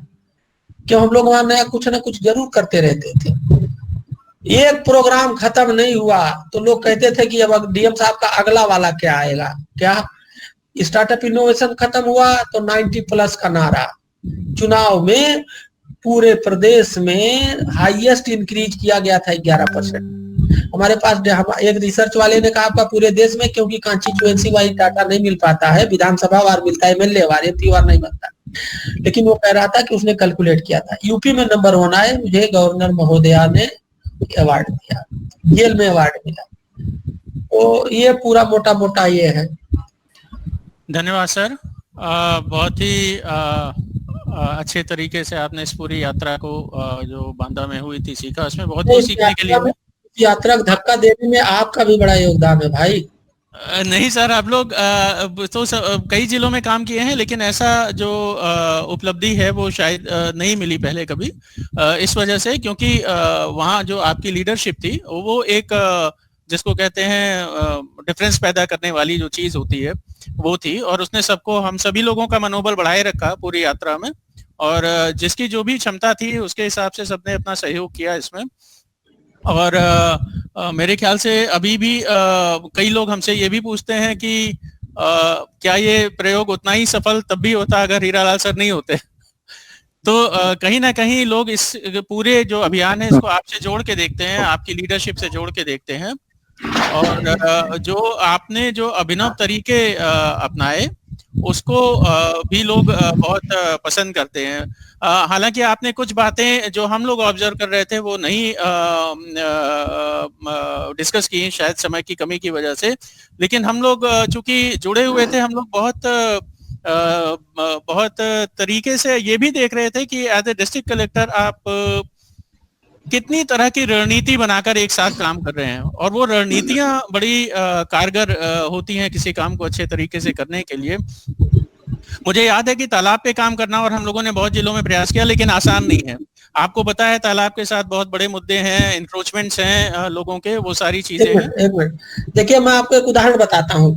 [SPEAKER 7] क्यों हम लोग वहां नया कुछ ना कुछ जरूर करते रहते थे। एक प्रोग्राम खत्म नहीं हुआ तो लोग कहते थे कि अब डीएम साहब का अगला वाला क्या आएगा। क्या स्टार्टअप इनोवेशन खत्म हुआ तो 90+ का नारा, चुनाव में पूरे प्रदेश में हाईएस्ट इंक्रीज किया गया था 11%। हमारे पास एक रिसर्च वाले ने कहा आपका पूरे देश में, क्योंकि कॉन्स्टिट्यूएंसी वाइज डाटा नहीं मिल पाता है, विधानसभा वार मिलता है, एमएलए वार, एमपी वार नहीं बनता। लेकिन वो कह रहा था कि उसने कैलकुलेट किया था यूपी में नंबर होना है, मुझे गवर्नर महोदया ने अवार्ड दिया, जेल में अवार्ड मिला। तो ये पूरा मोटा मोटा ये है।
[SPEAKER 6] धन्यवाद सर, बहुत ही अच्छे तरीके से आपने इस पूरी यात्रा को जो बांदा में हुई थी सीखा, उसमें बहुत कुछ सीखने के लिए।
[SPEAKER 7] यात्रा को धक्का देने में आपका भी बड़ा योगदान है भाई।
[SPEAKER 6] नहीं सर, आप लोग तो कई जिलों में काम किए हैं, लेकिन ऐसा जो उपलब्धि है वो शायद नहीं मिली पहले कभी, इस वजह से क्योंकि वहाँ जो आपकी लीडरशिप थी वो एक जिसको कहते हैं डिफरेंस पैदा करने वाली जो चीज होती है वो थी, और उसने सबको, हम सभी लोगों का मनोबल बढ़ाए रखा पूरी यात्रा में, और जिसकी जो भी क्षमता थी उसके हिसाब से सबने अपना सहयोग किया इसमें। और मेरे ख्याल से अभी भी कई लोग हमसे ये भी पूछते हैं कि क्या ये प्रयोग उतना ही सफल तब भी होता अगर हीरालाल सर नहीं होते। तो कहीं ना कहीं लोग इस पूरे जो अभियान है इसको आपसे जोड़ के देखते हैं, आपकी लीडरशिप से जोड़ के देखते हैं, और जो आपने जो अभिनव तरीके अपनाए उसको भी लोग बहुत पसंद करते हैं। हालांकि आपने कुछ बातें जो हम लोग ऑब्जर्व कर रहे थे वो नहीं डिस्कस की शायद समय की कमी की वजह से, लेकिन हम लोग चूंकि जुड़े हुए थे, हम लोग बहुत तरीके से ये भी देख रहे थे कि एज ए डिस्ट्रिक्ट कलेक्टर आप कितनी तरह की रणनीति बनाकर एक साथ काम कर रहे हैं, और वो रणनीतियां बड़ी कारगर होती हैं किसी काम को अच्छे तरीके से करने के लिए। मुझे याद है कि तालाब पे काम करना, और हम लोगों ने बहुत जिलों में प्रयास किया, लेकिन आसान नहीं है। आपको पता है तालाब के साथ बहुत बड़े मुद्दे हैं, इंक्रोचमेंट्स हैं लोगों के, वो सारी चीजें हैं।
[SPEAKER 7] एक मिनट देखिए, मैं आपको एक उदाहरण बताता हूँ।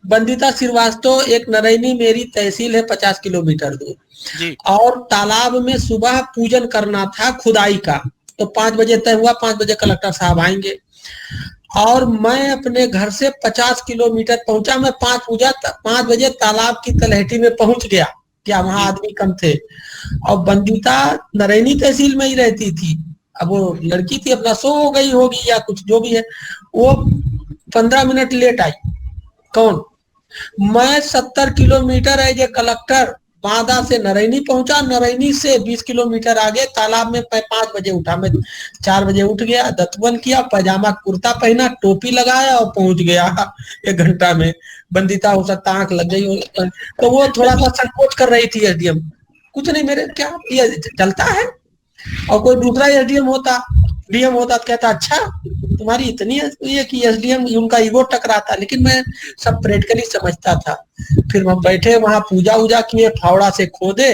[SPEAKER 7] बंदिता श्रीवास्तव एक नरैनी मेरी तहसील है 50 किलोमीटर दूर जी, और तालाब में सुबह पूजन करना था खुदाई का, तो 5 बजे तय हुआ, 5 बजे कलेक्टर साहब आएंगे, और मैं अपने घर से 50 किलोमीटर पहुंचा। मैं 5 बजे तालाब की तलहटी में पहुंच गया, क्या वहां आदमी कम थे, और बंदिता नरैनी तहसील में ही रहती थी। अब वो लड़की थी, अपना सो हो गई होगी या कुछ जो भी है, वो 15 मिनट लेट आई। कौन? मैं 70 kilometre as a collector Banda से नरैनी पहुंचा, नरैनी से 20 किलोमीटर आगे तालाब में 5 बजे उठा। मैं 4 बजे उठ गया, दतवन किया, पैजामा कुर्ता पहना, टोपी लगाया और पहुंच गया 1 घंटा में। बंदिता हो सकता आंख लग गई हो, तो वो थोड़ा सा संकोच कर रही थी। एसडीएम कुछ नहीं, मेरे क्या ये चलता है, और कोई दूसरा एसडीएम होता, डीएम होता तो कहता अच्छा तुम्हारी इतनी ये कि एसडीएम, उनका ईगो टकराता, लेकिन मैं सब प्रैक्टिकली समझता था। फिर हम बैठे वहां, पूजा उजा किए, फावड़ा से खोदे।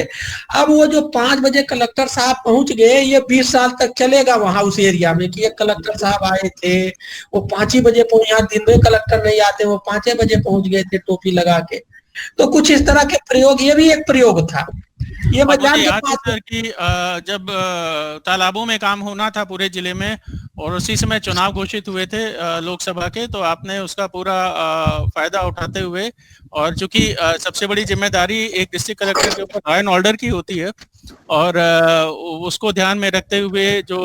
[SPEAKER 7] अब वो जो 5 बजे कलेक्टर साहब पहुंच गए, ये 20 साल तक चलेगा वहां उस एरिया में कि एक कलेक्टर साहब आए थे, वो 5 ही बजे पहुंचे। यहाँ दिन में कलेक्टर नहीं आते, वो 5 बजे पहुंच गए थे टोपी लगा के। तो कुछ इस तरह के प्रयोग, ये भी एक प्रयोग था। ये
[SPEAKER 6] मुझे याद है सर कि जब तालाबों में काम होना था पूरे जिले में, और उसी समय चुनाव घोषित हुए थे लोकसभा के, तो आपने उसका पूरा फायदा उठाते हुए, और चूंकि सबसे बड़ी जिम्मेदारी एक डिस्ट्रिक्ट कलेक्टर के ऊपर लॉ एंड ऑर्डर की होती है, और उसको ध्यान में रखते हुए जो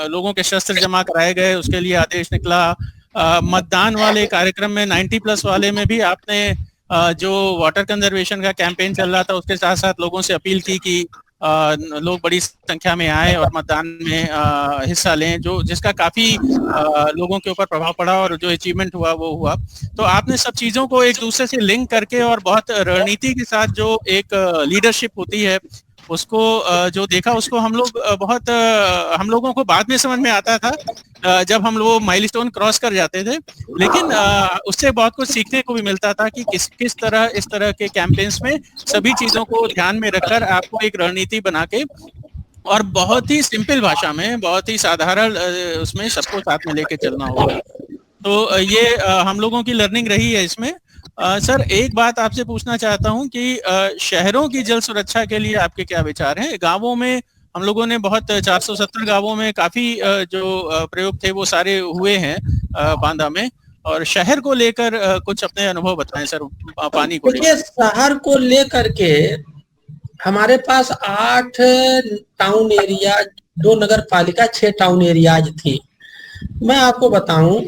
[SPEAKER 6] लोगों के शस्त्र जमा कराए गए उसके लिए आदेश निकला। मतदान वाले कार्यक्रम में 90+ वाले में भी आपने जो वाटर कंजर्वेशन का कैंपेन चल रहा था उसके साथ साथ लोगों से अपील की कि लोग बड़ी संख्या में आए और मतदान में हिस्सा लें, जो जिसका काफी लोगों के ऊपर प्रभाव पड़ा, और जो अचीवमेंट हुआ वो हुआ। तो आपने सब चीजों को एक दूसरे से लिंक करके और बहुत रणनीति के साथ जो एक लीडरशिप होती है उसको जो देखा, उसको हम लोगों को बाद में समझ में आता था जब हम लोग माइलस्टोन क्रॉस कर जाते थे, लेकिन उससे बहुत कुछ सीखने को भी मिलता था कि किस तरह इस तरह के कैंपेन्स में सभी चीजों को ध्यान में रखकर आपको एक रणनीति बना के और बहुत ही सिंपल भाषा में, बहुत ही साधारण उसमें सबको साथ में लेके चलना होगा। तो ये हम लोगों की लर्निंग रही है इसमें। सर, एक बात आपसे पूछना चाहता हूं कि शहरों की जल सुरक्षा के लिए आपके क्या विचार हैं? गांवों में हम लोगों ने बहुत 470 गांवों में काफी जो प्रयोग थे वो सारे हुए हैं बांदा में, और शहर को लेकर कुछ अपने अनुभव बताएं सर, पानी को
[SPEAKER 7] देखिए, शहर को लेकर के हमारे पास 8 टाउन एरिया, 2 नगर पालिका, 6 टाउन एरियाज थी। मैं आपको बताऊं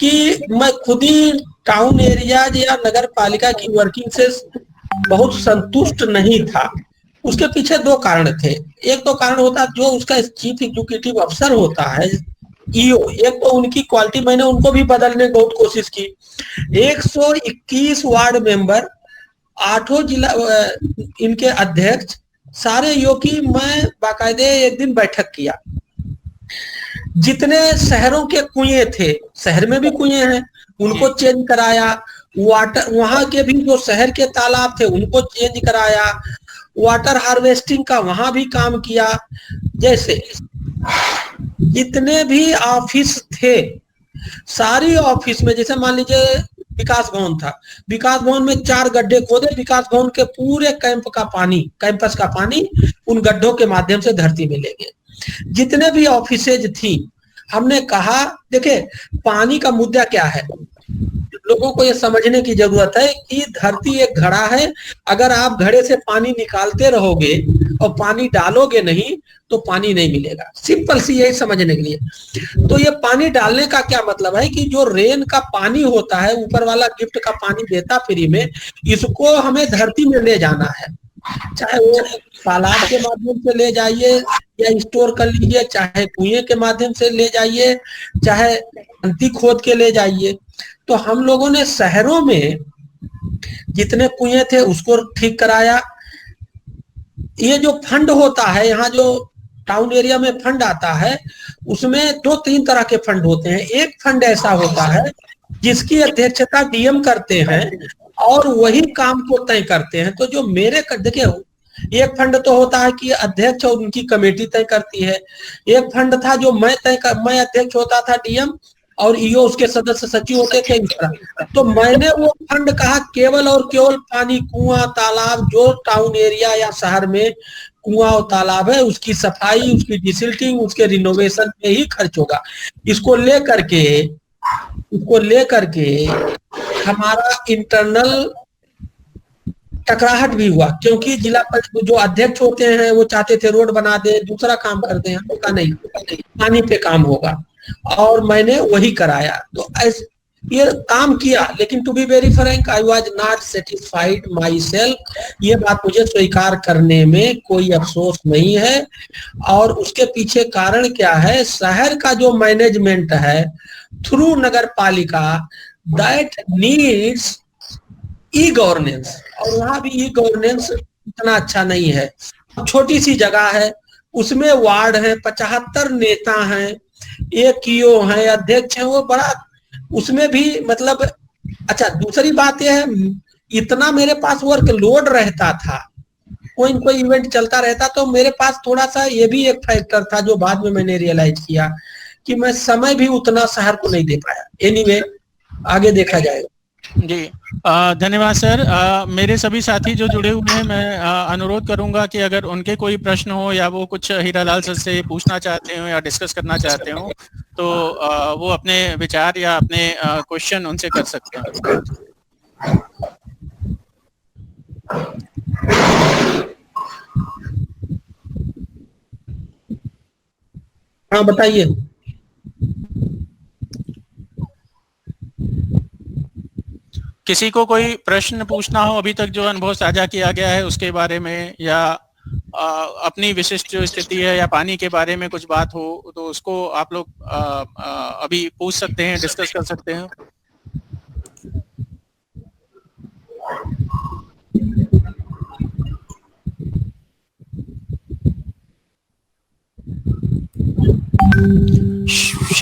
[SPEAKER 7] कि मैं खुद ही टाउन एरियाज या नगर पालिका की वर्किंग से बहुत संतुष्ट नहीं था। उसके पीछे 2 कारण थे। एक तो कारण होता जो उसका चीफ एग्जीक्यूटिव अफसर होता है, ईओ, एक तो उनकी क्वालिटी, मैंने उनको भी बदलने की बहुत कोशिश की। 121 वार्ड मेंबर, 8 जिला इनके अध्यक्ष, सारे ईओ की मैं बाकायदे एक दिन बैठक किया। जितने शहरों के कुएं थे, शहर में भी कुएं हैं, उनको चेंज कराया। वाटर, वहां के भी जो शहर के तालाब थे उनको चेंज कराया। वाटर हार्वेस्टिंग का वहां भी काम किया। जैसे जितने भी ऑफिस थे, सारी ऑफिस में, जैसे मान लीजिए विकास भवन था, विकास भवन में 4 गड्ढे खोदे, विकास भवन के पूरे कैंपस का पानी उन गड्ढों के माध्यम से धरती में ले गए। जितने भी ऑफिसेज थी, हमने कहा देखिए पानी का मुद्दा क्या है, लोगों को ये समझने की जरूरत है कि धरती एक घड़ा है। अगर आप घड़े से पानी निकालते रहोगे और पानी डालोगे नहीं तो पानी नहीं मिलेगा। सिंपल सी यही समझने के लिए। तो ये पानी डालने का क्या मतलब है कि जो रेन का पानी होता है, ऊपर वाला गिफ्ट का पानी देता फ्री में, इसको हमें धरती में ले जाना है। चाहे वो तालाब के माध्यम से ले जाइए या स्टोर कर लीजिए, चाहे कुएं के माध्यम से ले जाइए, चाहे टंकी खोद के ले जाइए। तो हम लोगों ने शहरों में जितने कुएं थे उसको ठीक कराया। ये जो फंड होता है, यहाँ जो टाउन एरिया में फंड आता है, उसमें 2-3 तरह के फंड होते हैं। एक फंड ऐसा होता है जिसकी अध्यक्षता डीएम करते हैं और वही काम को तय करते हैं। तो जो मेरे, देखिए, एक फंड तो होता है कि अध्यक्ष और उनकी कमेटी तय करती है। एक फंड था जो मैं अध्यक्ष होता था, डीएम, और ईओ उसके सदस्य सचिव होते थे, इस तरह। तो मैंने वो फंड कहा केवल और केवल पानी, कुआं, तालाब, जो टाउन एरिया या शहर में कुआं और तालाब है, उसकी सफाई, उसकी डिसिल्टिंग, उसके रिनोवेशन में ही खर्च होगा। इसको लेकर के हमारा इंटरनल टकराहट भी हुआ, क्योंकि जिला जो अध्यक्ष होते हैं वो चाहते थे रोड बना दे, दूसरा काम कर दे। हम कहा नहीं, पानी पे काम होगा, और मैंने वही कराया। तो ये काम किया, लेकिन to be very frank, I was not satisfied myself. ये बात मुझे स्वीकार करने में कोई अफसोस नहीं है। और उसके पीछे कारण क्या है, शहर का जो मैनेजमेंट है थ्रू नगर पालिका, दैट नीड्स ई गवर्नेंस, और वहां भी ई गवर्नेंस इतना अच्छा नहीं है। छोटी सी जगह है, उसमें वार्ड है, 75 नेता हैं, एक ईओ है, अध्यक्ष है, वो बड़ा, उसमें भी मतलब। अच्छा, दूसरी बात यह है, इतना मेरे पास वर्क लोड रहता था, कोई न कोई इवेंट चलता रहता, तो मेरे पास थोड़ा सा ये भी एक फैक्टर था जो बाद में मैंने रियलाइज किया कि मैं समय भी उतना शहर को नहीं दे पाया। एनीवे, आगे देखा जाएगा।
[SPEAKER 6] जी, धन्यवाद सर। मेरे सभी साथी जो जुड़े हुए हैं, मैं अनुरोध करूंगा कि अगर उनके कोई प्रश्न हो या वो कुछ हीरालाल सर से पूछना चाहते हो या डिस्कस करना चाहते हो, तो वो अपने विचार या अपने क्वेश्चन उनसे कर सकते हैं।
[SPEAKER 7] हाँ, बताइए।
[SPEAKER 6] किसी को कोई प्रश्न पूछना हो अभी तक जो अनुभव साझा किया गया है उसके बारे में, या अपनी विशिष्ट जो स्थिति है या पानी के बारे में कुछ बात हो, तो उसको आप लोग अभी पूछ सकते हैं, डिस्कस कर सकते हैं।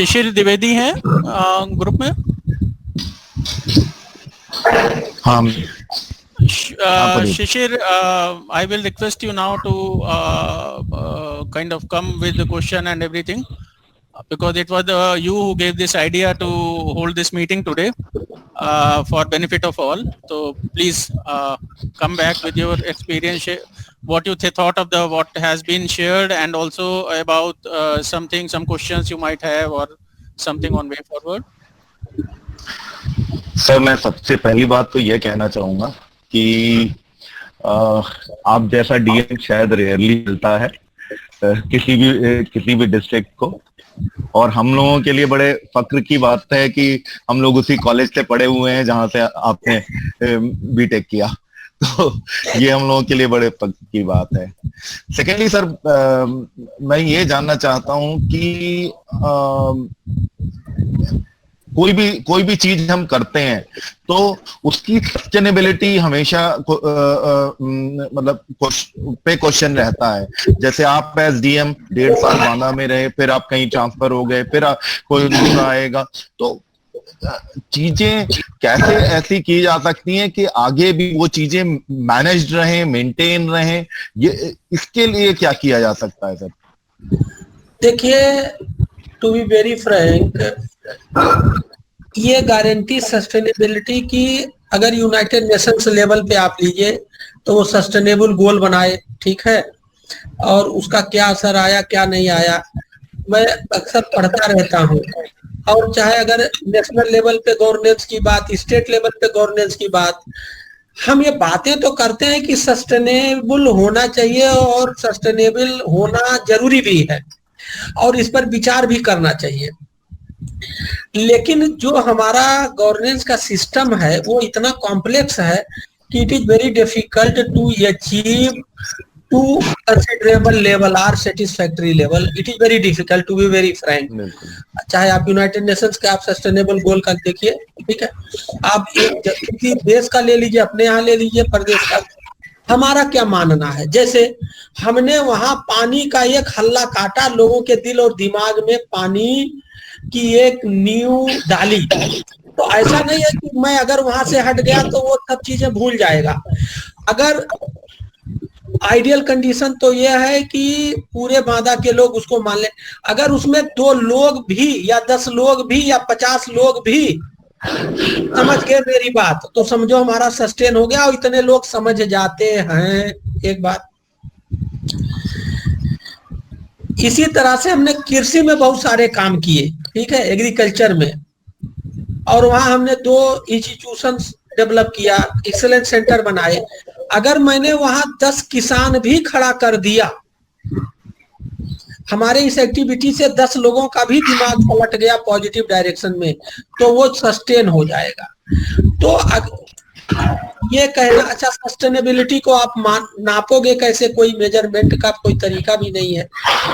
[SPEAKER 6] शिशिर द्विवेदी हैं ग्रुप में?
[SPEAKER 8] हाँ
[SPEAKER 6] Shishir, I will request you now to kind of come with the question and everything, because it was you who gave this idea to hold this meeting today for benefit of all. So please come back with your experience, what you thought of the what has been shared, and also about some questions you might have or something on way forward.
[SPEAKER 8] Sir, मैं सबसे पहली बात तो यह कहना चाहूंगा कि आप जैसा डीएम शायद रेयरली मिलता है किसी भी डिस्ट्रिक्ट को, और हम लोगों के लिए बड़े फक्र की बात है कि हम लोग उसी कॉलेज से पढ़े हुए हैं जहां से आपने बीटेक किया, तो ये हम लोगों के लिए बड़े फक्र की बात है। सेकेंडली सर, मैं ये जानना चाहता हूं कि कोई भी चीज हम करते हैं तो उसकी सस्टेनेबिलिटी हमेशा मतलब पे क्वेश्चन रहता है। जैसे आप एस डीएम 1.5 साल बांदा में रहे, फिर आप कहीं ट्रांसफर हो गए, फिर कोई दूसरा आएगा, तो चीजें कैसे ऐसी की जा सकती हैं कि आगे भी वो चीजें मैनेज्ड रहें, मेंटेन रहें, ये इसके लिए क्या किया जा सकता है सर?
[SPEAKER 7] देखिए, टू बी वेरी फ्रैंक, ये गारंटी सस्टेनेबिलिटी की अगर यूनाइटेड नेशंस लेवल पे आप लीजिए तो वो सस्टेनेबल गोल बनाए, ठीक है, और उसका क्या असर आया क्या नहीं आया मैं अक्सर पढ़ता रहता हूँ। और चाहे अगर नेशनल लेवल पे गवर्नेंस की बात, स्टेट लेवल पे गवर्नेंस की बात, हम ये बातें तो करते हैं कि सस्टेनेबल होना चाहिए और सस्टेनेबल होना जरूरी भी है और इस पर विचार भी करना चाहिए, लेकिन जो हमारा गवर्नेंस का सिस्टम है वो इतना कॉम्प्लेक्स है कि it is very difficult to achieve to considerable level और satisfactory level. It is very difficult to be very frank. चाहे आप यूनाइटेड नेशंस का आप सस्टेनेबल गोल का देखिए, ठीक है, आप एक किसी देश का ले लीजिए, अपने यहाँ ले लीजिए, प्रदेश का, हमारा क्या मानना है। जैसे हमने वहां पानी का एक हल्ला काटा, लोगों के दिल और दिमाग में पानी की एक नींव डाली, तो ऐसा नहीं है कि मैं अगर वहां से हट गया तो वो सब चीजें भूल जाएगा। अगर आइडियल कंडीशन तो ये है कि पूरे बांदा के लोग उसको मान ले, अगर उसमें 2 लोग भी या 10 लोग भी या 50 लोग भी समझ गए मेरी बात, तो समझो हमारा सस्टेन हो गया। और इतने लोग समझ जाते हैं एक बात। इसी तरह से हमने कृषि में बहुत सारे काम किए, ठीक है, एग्रीकल्चर में, और वहां हमने 2 इंस्टीट्यूशंस डेवलप किया, एक्सीलेंस सेंटर बनाए। अगर मैंने वहां 10 किसान भी खड़ा कर दिया, हमारे इस एक्टिविटी से 10 लोगों का भी दिमाग पलट गया पॉजिटिव डायरेक्शन में, तो वो सस्टेन हो जाएगा। तो ये कहना, अच्छा सस्टेनेबिलिटी को आप नापोगे कैसे, कोई मेजरमेंट का कोई तरीका भी नहीं है।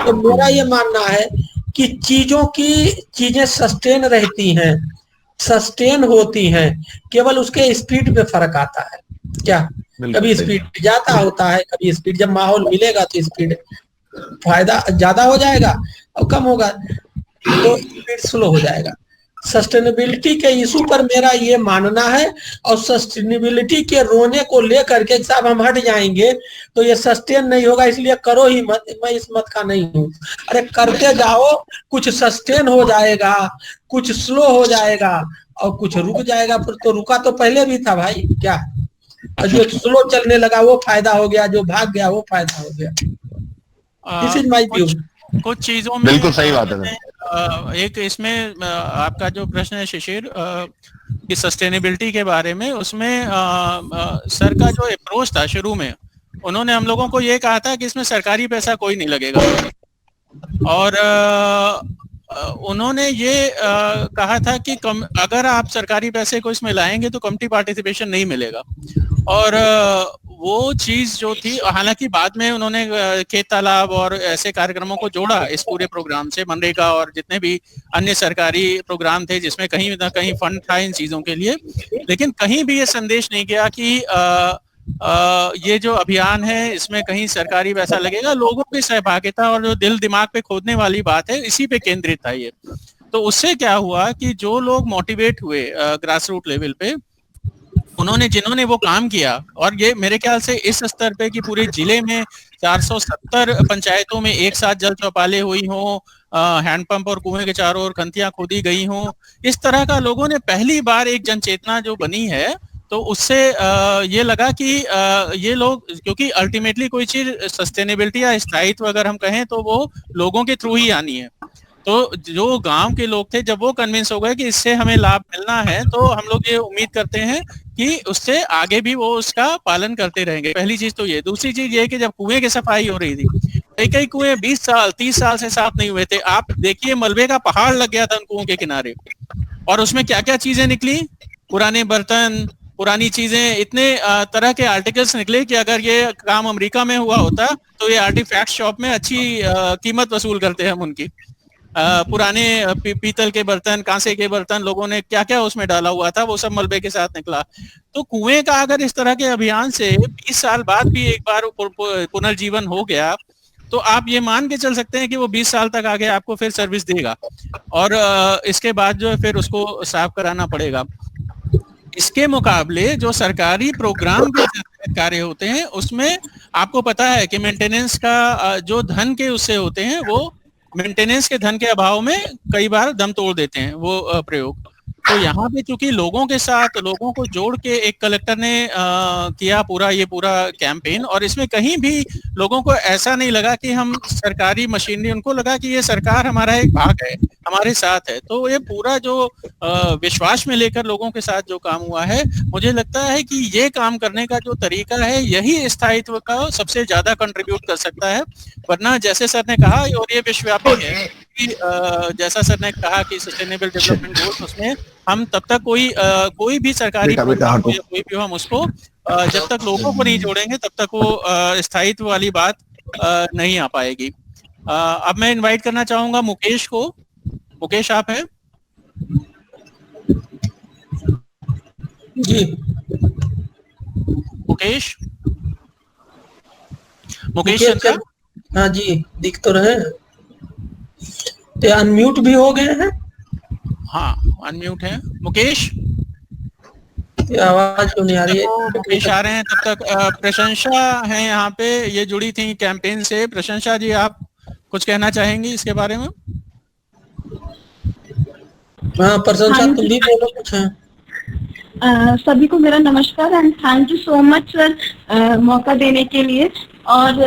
[SPEAKER 7] तो मेरा ये मानना है कि चीजें सस्टेन रहती हैं, सस्टेन होती हैं, केवल उसके स्पीड पे फर्क आता है। क्या कभी स्पीड ज्यादा होता है, कभी स्पीड, जब माहौल मिलेगा तो स्पीड फायदा ज्यादा हो जाएगा और कम होगा तो स्पीड स्लो हो जाएगा। सस्टेनेबिलिटी के इशू पर मेरा ये मानना है, और सस्टेनेबिलिटी के रोने को लेकर के साहब हम हट जाएंगे तो ये सस्टेन नहीं होगा, इसलिए करो ही मत, मैं इस मत का नहीं हूँ। अरे करते जाओ, कुछ सस्टेन हो जाएगा, कुछ स्लो हो जाएगा और कुछ रुक जाएगा। फिर तो रुका तो पहले भी था भाई, क्या जो स्लो चलने लगा वो फायदा हो गया, जो भाग गया वो फायदा हो गया। This is my view.
[SPEAKER 6] कुछ चीजों में
[SPEAKER 8] बिल्कुल सही बात है।
[SPEAKER 6] एक इसमें आपका जो प्रश्न है शिशिर कि सस्टेनेबिलिटी के बारे में, उसमें सर का जो अप्रोच था शुरू में, उन्होंने हम लोगों को ये कहा था कि इसमें सरकारी पैसा कोई नहीं लगेगा, और उन्होंने ये कहा था कि अगर आप सरकारी पैसे को इसमें लाएंगे तो कम्युनिटी पार्टिसिपेशन नहीं मिलेगा। और वो चीज जो थी, हालांकि बाद में उन्होंने खेत तालाब और ऐसे कार्यक्रमों को जोड़ा इस पूरे प्रोग्राम से, मनरेगा और जितने भी अन्य सरकारी प्रोग्राम थे जिसमें कहीं ना कहीं फंड था इन चीजों के लिए, लेकिन कहीं भी ये संदेश नहीं गया कि ये जो अभियान है इसमें कहीं सरकारी पैसा लगेगा। लोगों की सहभागिता और जो दिल दिमाग पे खोदने वाली बात है, इसी पे केंद्रित था ये। तो उससे क्या हुआ कि जो लोग मोटिवेट हुए ग्रास रूट लेवल पे, जिन्होंने वो काम किया, और ये मेरे ख्याल से इस स्तर पे कि पूरे जिले में 470 पंचायतों में एक साथ जल चौपालें हुई हों, हैंडपंप और कुएं के चारों ओर खंतियां खोदी गई हों, इस तरह का लोगों ने पहली बार एक जनचेतना जो बनी है, तो उससे ये लगा कि ये लोग, क्योंकि अल्टीमेटली कोई चीज सस्टेनेबिलिटी या स्थायित्व अगर हम कहें तो वो लोगों के थ्रू ही आनी है। तो जो गांव के लोग थे, जब वो कन्विंस हो गए कि इससे हमें लाभ मिलना है, तो हम लोग ये उम्मीद करते हैं कि उससे आगे भी वो उसका पालन करते रहेंगे। पहली चीज तो ये। दूसरी चीज ये कि जब कुएं की सफाई हो रही थी, कई कुएं 20 साल 30 साल से साफ नहीं हुए थे। आप देखिए, मलबे का पहाड़ लग गया था उन कुओं के किनारे, और उसमें क्या क्या चीजें निकली, पुराने बर्तन, पुरानी चीजें, इतने तरह के आर्टिकल्स निकले कि अगर ये काम अमेरिका में हुआ होता तो ये आर्टिफैक्ट शॉप में अच्छी कीमत वसूल करते हैं हम उनकी। पुराने पीतल के बर्तन, कांसे के बर्तन, लोगों ने क्या क्या उसमें डाला हुआ था, वो सब मलबे के साथ निकला। तो कुएं का अगर इस तरह के अभियान से 20 साल बाद भी एक बार पुनर्जीवन हो गया, तो आप ये मान के चल सकते हैं कि वो 20 साल तक आगे आपको फिर सर्विस देगा, और इसके बाद जो है फिर उसको साफ कराना पड़ेगा। इसके मुकाबले जो सरकारी प्रोग्राम के कार्य होते हैं, उसमें आपको पता है कि मेंटेनेंस का जो धन के उससे होते हैं, वो मेंटेनेंस के धन के अभाव में कई बार दम तोड़ देते हैं वो प्रयोग। तो यहाँ पे चूंकि लोगों के साथ, लोगों को जोड़ के एक कलेक्टर ने किया पूरा कैंपेन, और इसमें कहीं भी लोगों को ऐसा नहीं लगा कि हम सरकारी मशीनरी, उनको लगा कि ये सरकार हमारा एक भाग है, हमारे साथ है। तो ये पूरा जो विश्वास में लेकर लोगों के साथ जो काम हुआ है, मुझे लगता है कि ये काम करने का जो तरीका है, यही स्थायित्व का सबसे ज्यादा कंट्रीब्यूट कर सकता है। वरना जैसे सर ने कहा, और ये विश्वव्यापी है कि जैसा सर ने कहा कि सस्टेनेबल डेवलपमेंट गोल्स, उसमें हम तब तक कोई भी सरकारी प्रोग्राम या कोई भी हम उसको जब तक लोगों को नहीं जोड़ेंगे, तब तक वो स्थायित्व वाली बात नहीं आ पाएगी। अब मैं इनवाइट करना चाहूंगा मुकेश को। मुकेश, आप हैं?
[SPEAKER 7] जी
[SPEAKER 6] मुकेश शंकर?
[SPEAKER 7] हाँ जी, दिख तो रहे हैं। तो अनम्यूट भी हो गए हैं?
[SPEAKER 6] हाँ, अनम्यूट है मुकेश।
[SPEAKER 7] आवाज क्यों नहीं आ रही है?
[SPEAKER 6] मुकेश आ रहे हैं तब तक। प्रशंसा है यहाँ पे, ये जुड़ी थी कैंपेन से। प्रशंसा जी, आप कुछ कहना चाहेंगी इसके बारे में?
[SPEAKER 7] हाँ, प्रशंसा तुम भी बोलो कुछ।
[SPEAKER 9] सभी को मेरा नमस्कार and thank you so much sir मौका देने के लिए। और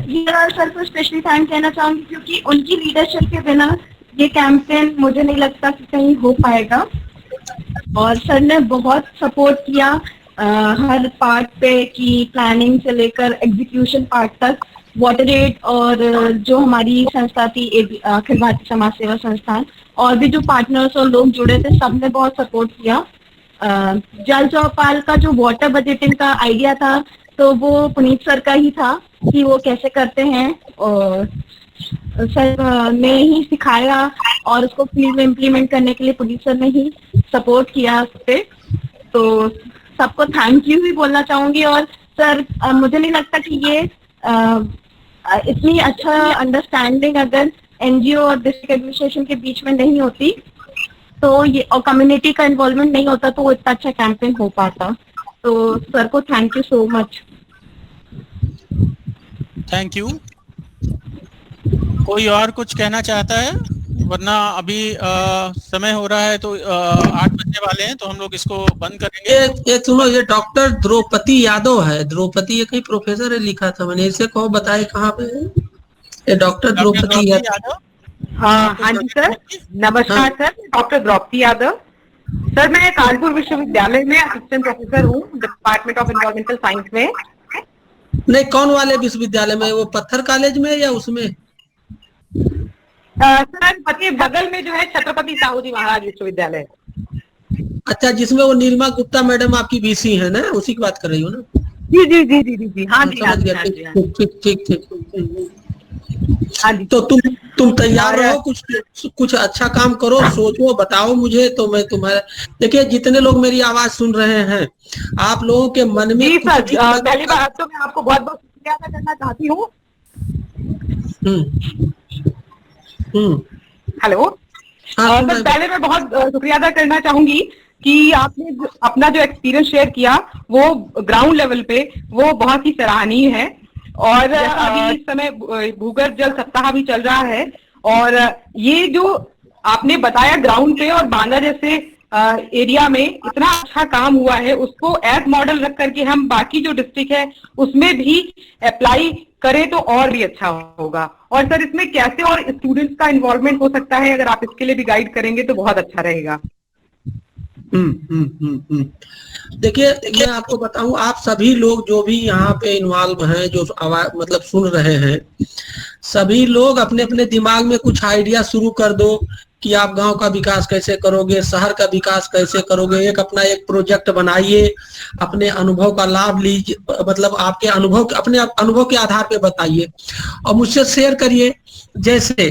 [SPEAKER 9] ये सर को स्पेशली थैंक कहना चाहूंगी, क्योंकि उनकी लीडरशिप के बिना ये कैंपेन मुझे नहीं लगता कि कहीं हो पाएगा। और सर ने बहुत सपोर्ट किया हर पार्ट पे, कि प्लानिंग से लेकर एग्जीक्यूशन पार्ट तक। वाटर एड और जो हमारी संस्था थी अखिल भारतीय समाज सेवा संस्थान, और भी जो पार्टनर्स और लोग जुड़े थे, सबने बहुत सपोर्ट किया। जल चौपाल का जो वाटर बजटिंग का आइडिया था, तो वो पुनीत सर का ही था कि वो कैसे करते हैं, और सर ने ही सिखाया, और उसको फील्ड में इम्प्लीमेंट करने के लिए पुनीत सर ने ही सपोर्ट किया उस पे। तो सबको थैंक यू भी बोलना चाहूंगी। और सर मुझे नहीं लगता कि ये इतनी अच्छा अंडरस्टैंडिंग अगर एनजीओ और डिस्ट्रिक्ट एडमिनिस्ट्रेशन के बीच में नहीं होती, तो ये, और कम्युनिटी का इन्वॉल्वमेंट नहीं होता, तो वो इतना अच्छा कैंपेन हो पाता। तो सर को thank you so much.
[SPEAKER 6] Thank you. कोई और कुछ कहना चाहता है? वरना अभी समय हो रहा है, तो 8 बजने वाले हैं, तो हम लोग इसको बंद करेंगे।
[SPEAKER 7] ये सुनो, ये डॉक्टर द्रौपदी यादव है। द्रौपदी ये कहीं प्रोफेसर है लिखा था मैंने, इसे कहो बताए कहाँ पे है ये डॉक्टर द्रौपदी यादव?
[SPEAKER 10] हाँ जी सर, नमस्कार sir, doctor Draupadi Yadav. Sir मैं कानपुर विश्वविद्यालय में असिस्टेंट प्रोफेसर हूँ, डिपार्टमेंट ऑफ एनवायरमेंटल साइंस में।
[SPEAKER 7] नहीं, कौन वाले विश्वविद्यालय में? वो पत्थर कॉलेज में या उसमें?
[SPEAKER 10] सर पति बगल में जो है छत्रपति साहू जी महाराज विश्वविद्यालय।
[SPEAKER 7] अच्छा, जिसमें वो नीलिमा गुप्ता मैडम आपकी बीसी है ना, उसी की बात कर रही हो ना?
[SPEAKER 10] जी जी जी जी जी हाँ जी,
[SPEAKER 7] समझ गया। ठीक। हाँ जी, तो तुम तैयार रहो, कुछ अच्छा काम करो, सोचो, बताओ मुझे, तो मैं तुम्हारा। देखिए, जितने लोग मेरी आवाज सुन रहे हैं, आप लोगों के मन में
[SPEAKER 10] पहली बात तो मैं आपको बहुत बहुत शुक्रिया अदा करना चाहती हूँ। हेलो सर पहले मैं बहुत शुक्रिया अदा करना चाहूंगी कि आपने अपना जो एक्सपीरियंस शेयर किया वो ग्राउंड लेवल पे वो बहुत ही सराहनीय है। और अभी इस समय भूगर्भ जल सप्ताह भी चल रहा है और ये जो आपने बताया ग्राउंड पे और बांदा जैसे एरिया में इतना अच्छा काम हुआ है, उसको एज मॉडल रख करके हम बाकी जो डिस्ट्रिक्ट है उसमें भी अप्लाई करें तो और भी अच्छा होगा। और सर इसमें कैसे और स्टूडेंट्स का इन्वॉल्वमेंट हो सकता है, अगर आप इसके लिए भी गाइड करेंगे तो बहुत अच्छा रहेगा।
[SPEAKER 7] देखिए मैं आपको बताऊं, आप सभी लोग जो भी यहाँ पे इन्वॉल्व हैं, जो आवाज मतलब सुन रहे हैं, सभी लोग अपने अपने दिमाग में कुछ आइडिया शुरू कर दो कि आप गांव का विकास कैसे करोगे, शहर का विकास कैसे करोगे। एक अपना एक प्रोजेक्ट बनाइए, अपने अनुभव का लाभ लीजिए, मतलब आपके अनुभव अपने अनुभव के आधार पे बताइए और मुझसे शेयर करिए। जैसे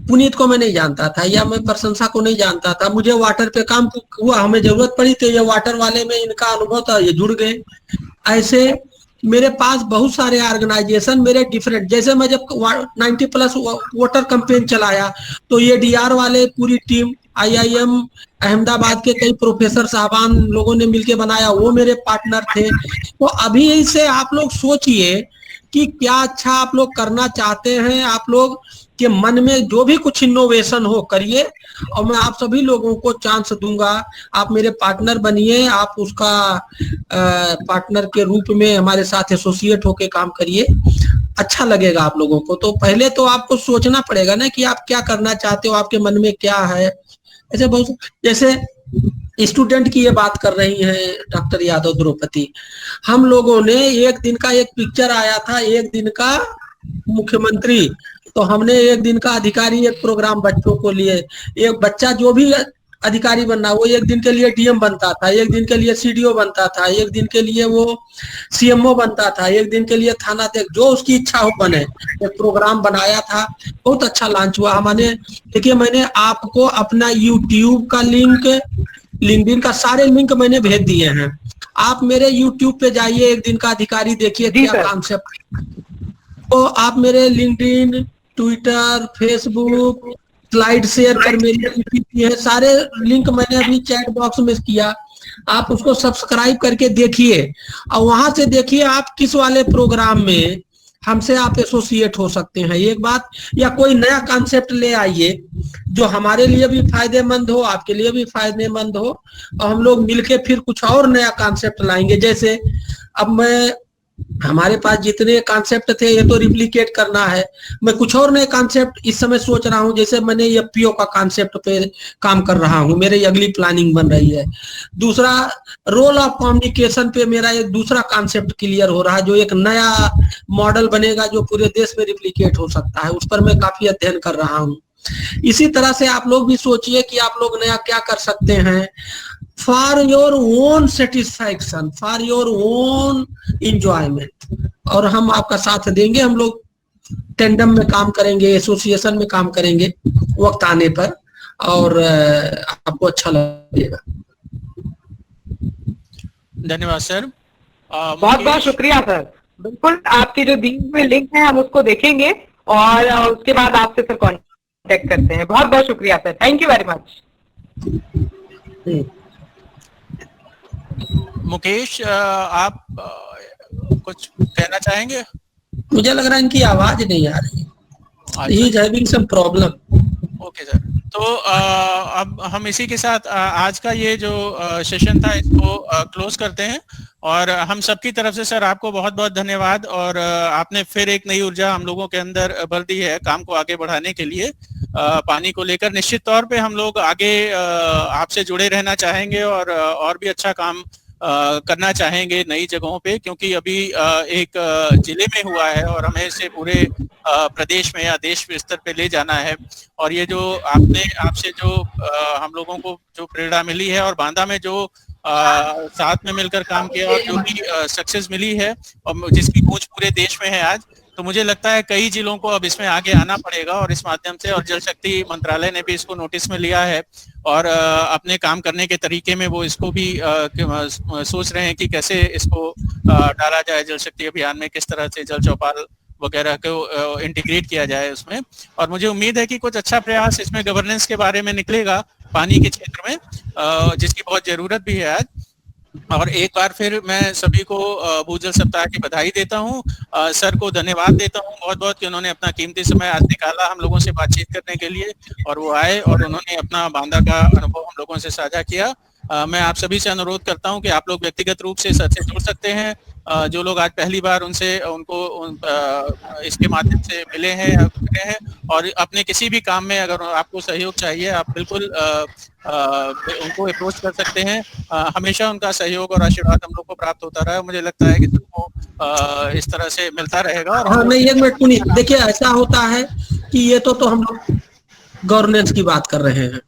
[SPEAKER 7] पुनीत को मैं नहीं जानता था या मैं प्रशंसा को नहीं जानता था, मुझे वाटर पे काम हुआ, हमें जरूरत पड़ी तो ये वाटर वाले में इनका अनुभव था, ये जुड़ गए। ऐसे मेरे पास बहुत सारे ऑर्गेनाइजेशन मेरे डिफरेंट, जैसे मैं जब 90+ वाटर कैंपेन चलाया तो ये डीआर वाले पूरी टीम, IIM अहमदाबाद के कई प्रोफेसर साहबान लोगों ने मिलके बनाया, वो मेरे पार्टनर थे। तो अभी से आप लोग सोचिए कि क्या अच्छा आप लोग करना चाहते हैं, आप लोग के मन में जो भी कुछ इनोवेशन हो करिए और मैं आप सभी लोगों को चांस दूंगा। आप मेरे पार्टनर बनिए, आप उसका पार्टनर के रूप में हमारे साथ एसोसिएट होके काम करिए, अच्छा लगेगा आप लोगों को। तो पहले तो आपको सोचना पड़ेगा ना कि आप क्या करना चाहते हो, आपके मन में क्या है। ऐसे बहुत, जैसे स्टूडेंट की ये बात कर रही हैं डॉक्टर यादव द्रौपदी, हम लोगों ने एक दिन का एक पिक्चर आया था, एक दिन का मुख्यमंत्री, तो हमने एक दिन का अधिकारी एक प्रोग्राम बच्चों को लिए, एक बच्चा जो भी अधिकारी बनना वो एक दिन के लिए डीएम बनता था, एक दिन के लिए सीडीओ बनता था, एक दिन के लिए वो सीएमओ बनता था, एक दिन के लिए थाना अध्यक्ष, जो उसकी इच्छा हो बने। एक प्रोग्राम बनाया था, बहुत अच्छा लॉन्च हुआ। हमने देखिए, मैंने आपको अपना यूट्यूब का लिंक, लिंक्डइन का सारे लिंक मैंने भेज दिए हैं। आप मेरे यूट्यूब पे जाइए, एक दिन का अधिकारी देखिए क्या कॉन्सेप्ट। तो आप मेरे LinkedIn, Twitter, Facebook, slide share पर मेरी है, सारे लिंक मैंने अभी चैट बॉक्स में किया, आप उसको सब्सक्राइब करके देखिए और वहां से देखिए आप किस वाले प्रोग्राम में हमसे आप एसोसिएट हो सकते हैं। एक बात, या कोई नया कॉन्सेप्ट ले आइए जो हमारे लिए भी फायदेमंद हो, आपके लिए भी फायदेमंद हो, और हम लोग मिलके फिर कुछ और नया कॉन्सेप्ट लाएंगे। जैसे अब हमारे पास जितने कॉन्सेप्ट थे ये तो रिप्लिकेट करना है, मैं कुछ और नए कॉन्सेप्ट इस समय सोच रहा हूं। जैसे मैंने एफपीओ का कॉन्सेप्ट पे काम कर रहा हूं, मेरी अगली प्लानिंग बन रही है। दूसरा, रोल ऑफ कम्युनिकेशन पे मेरा एक दूसरा कॉन्सेप्ट क्लियर हो रहा है, जो एक नया मॉडल बनेगा जो पूरे देश में रिप्लिकेट हो सकता है, उस पर मैं काफी अध्ययन कर रहा हूँ। इसी तरह से आप लोग भी सोचिए कि आप लोग नया क्या कर सकते हैं for your own satisfaction, for your own enjoyment, और हम आपका साथ देंगे। हम लोग टेंडम में काम करेंगे, एसोसिएशन में काम करेंगे वक्त आने पर, और आपको अच्छा लगेगा।
[SPEAKER 6] धन्यवाद सर।
[SPEAKER 10] बहुत बहुत शुक्रिया सर। बिल्कुल, आपकी जो दी हुई लिंक है हम उसको देखेंगे और उसके बाद आपसे सर कांटेक्ट करते हैं। बहुत बहुत शुक्रिया sir, thank you very much.
[SPEAKER 6] Mukesh, आप कुछ कहना चाहेंगे?
[SPEAKER 7] मुझे लग रहा है इनकी आवाज नहीं आ रही, he is having some problem.
[SPEAKER 6] Okay sir, तो अब हम इसी के साथ आज का ये जो सेशन था इसको क्लोज करते हैं। और हम सबकी तरफ से सर आपको बहुत बहुत धन्यवाद, और आपने फिर एक नई ऊर्जा हम लोगों के अंदर भर दी है काम को आगे बढ़ाने के लिए। पानी को लेकर निश्चित तौर पे हम लोग आगे आपसे जुड़े रहना चाहेंगे और भी अच्छा काम करना चाहेंगे नई जगहों पे, क्योंकि अभी एक जिले में हुआ है और हमें इसे पूरे प्रदेश में या देश स्तर पे ले जाना है। और ये जो आपसे जो हम लोगों को जो प्रेरणा मिली है और बांदा में जो साथ में मिलकर काम किया और जो भी सक्सेस मिली है और जिसकी गूंज पूरे देश में है आज, तो मुझे लगता है कई जिलों को अब इसमें आगे आना पड़ेगा और इस माध्यम से, और जल शक्ति मंत्रालय ने भी इसको नोटिस में लिया है और अपने काम करने के तरीके में वो इसको भी सोच रहे हैं कि कैसे इसको डाला जाए जल शक्ति अभियान में, किस तरह से जल चौपाल वगैरह को इंटीग्रेट किया जाए उसमें। और मुझे उम्मीद है कि कुछ अच्छा प्रयास इसमें गवर्नेंस के बारे में निकलेगा पानी के क्षेत्र में, जिसकी बहुत जरूरत भी है आज। और एक बार फिर मैं सभी को भूजल सप्ताह की बधाई देता हूँ, सर को धन्यवाद देता हूँ बहुत बहुत कि उन्होंने अपना कीमती समय आज निकाला हम लोगों से बातचीत करने के लिए, और वो आए और उन्होंने अपना बांदा का अनुभव हम लोगों से साझा किया। मैं आप सभी से अनुरोध करता हूं कि आप लोग व्यक्तिगत रूप से सर से जुड़ सकते हैं। जो लोग आज पहली बार इसके माध्यम से मिले हैं और अपने किसी भी काम में अगर आपको सहयोग चाहिए आप बिल्कुल उनको अप्रोच कर सकते हैं। हमेशा उनका सहयोग और आशीर्वाद हम लोग को प्राप्त होता रहा है। मुझे लगता है कि सबको इस तरह से मिलता रहेगा। और
[SPEAKER 7] हाँ, नहीं, एक मिनट पुनीत, देखिए ऐसा होता है कि ये तो हम लोग गवर्नेंस की बात कर रहे हैं।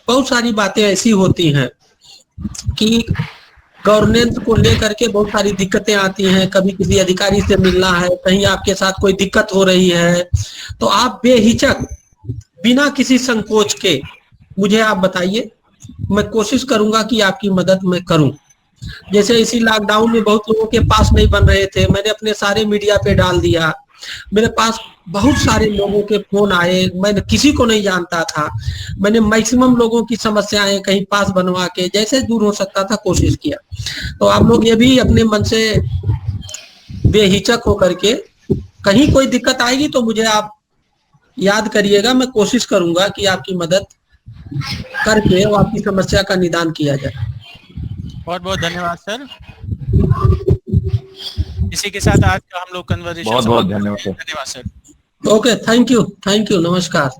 [SPEAKER 7] बहुत सारी बातें ऐसी होती हैं कि गवर्नेंस को लेकर के बहुत सारी दिक्कतें आती हैं। कभी किसी अधिकारी से मिलना है, कहीं आपके साथ कोई दिक्कत हो रही है, तो आप बेहिचक बिना किसी संकोच के मुझे आप बताइए, मैं कोशिश करूंगा कि आपकी मदद मैं करूं। जैसे इसी लॉकडाउन में बहुत लोगों के पास नहीं बन रहे थे, मैंने अपने सारे मीडिया पे डाल दिया। मेरे पास बहुत सारे लोगों के फोन आए, मैं किसी को नहीं जानता था। मैंने मैक्सिमम लोगों की समस्याएं कहीं पास बनवा के जैसे दूर हो सकता था कोशिश किया। तो आप लोग ये भी अपने मन से बेहिचक होकर के, कहीं कोई दिक्कत आएगी तो मुझे आप याद करिएगा। मैं कोशिश करूंगा कि आपकी मदद करके और आपकी समस्या का निदान किया जाए।
[SPEAKER 6] बहुत बहुत धन्यवाद सर। इसी के साथ आज का हम लोग कन्वर्सेशन
[SPEAKER 8] बहुत बहुत धन्यवाद
[SPEAKER 6] सर।
[SPEAKER 7] ओके, थैंक यू, नमस्कार।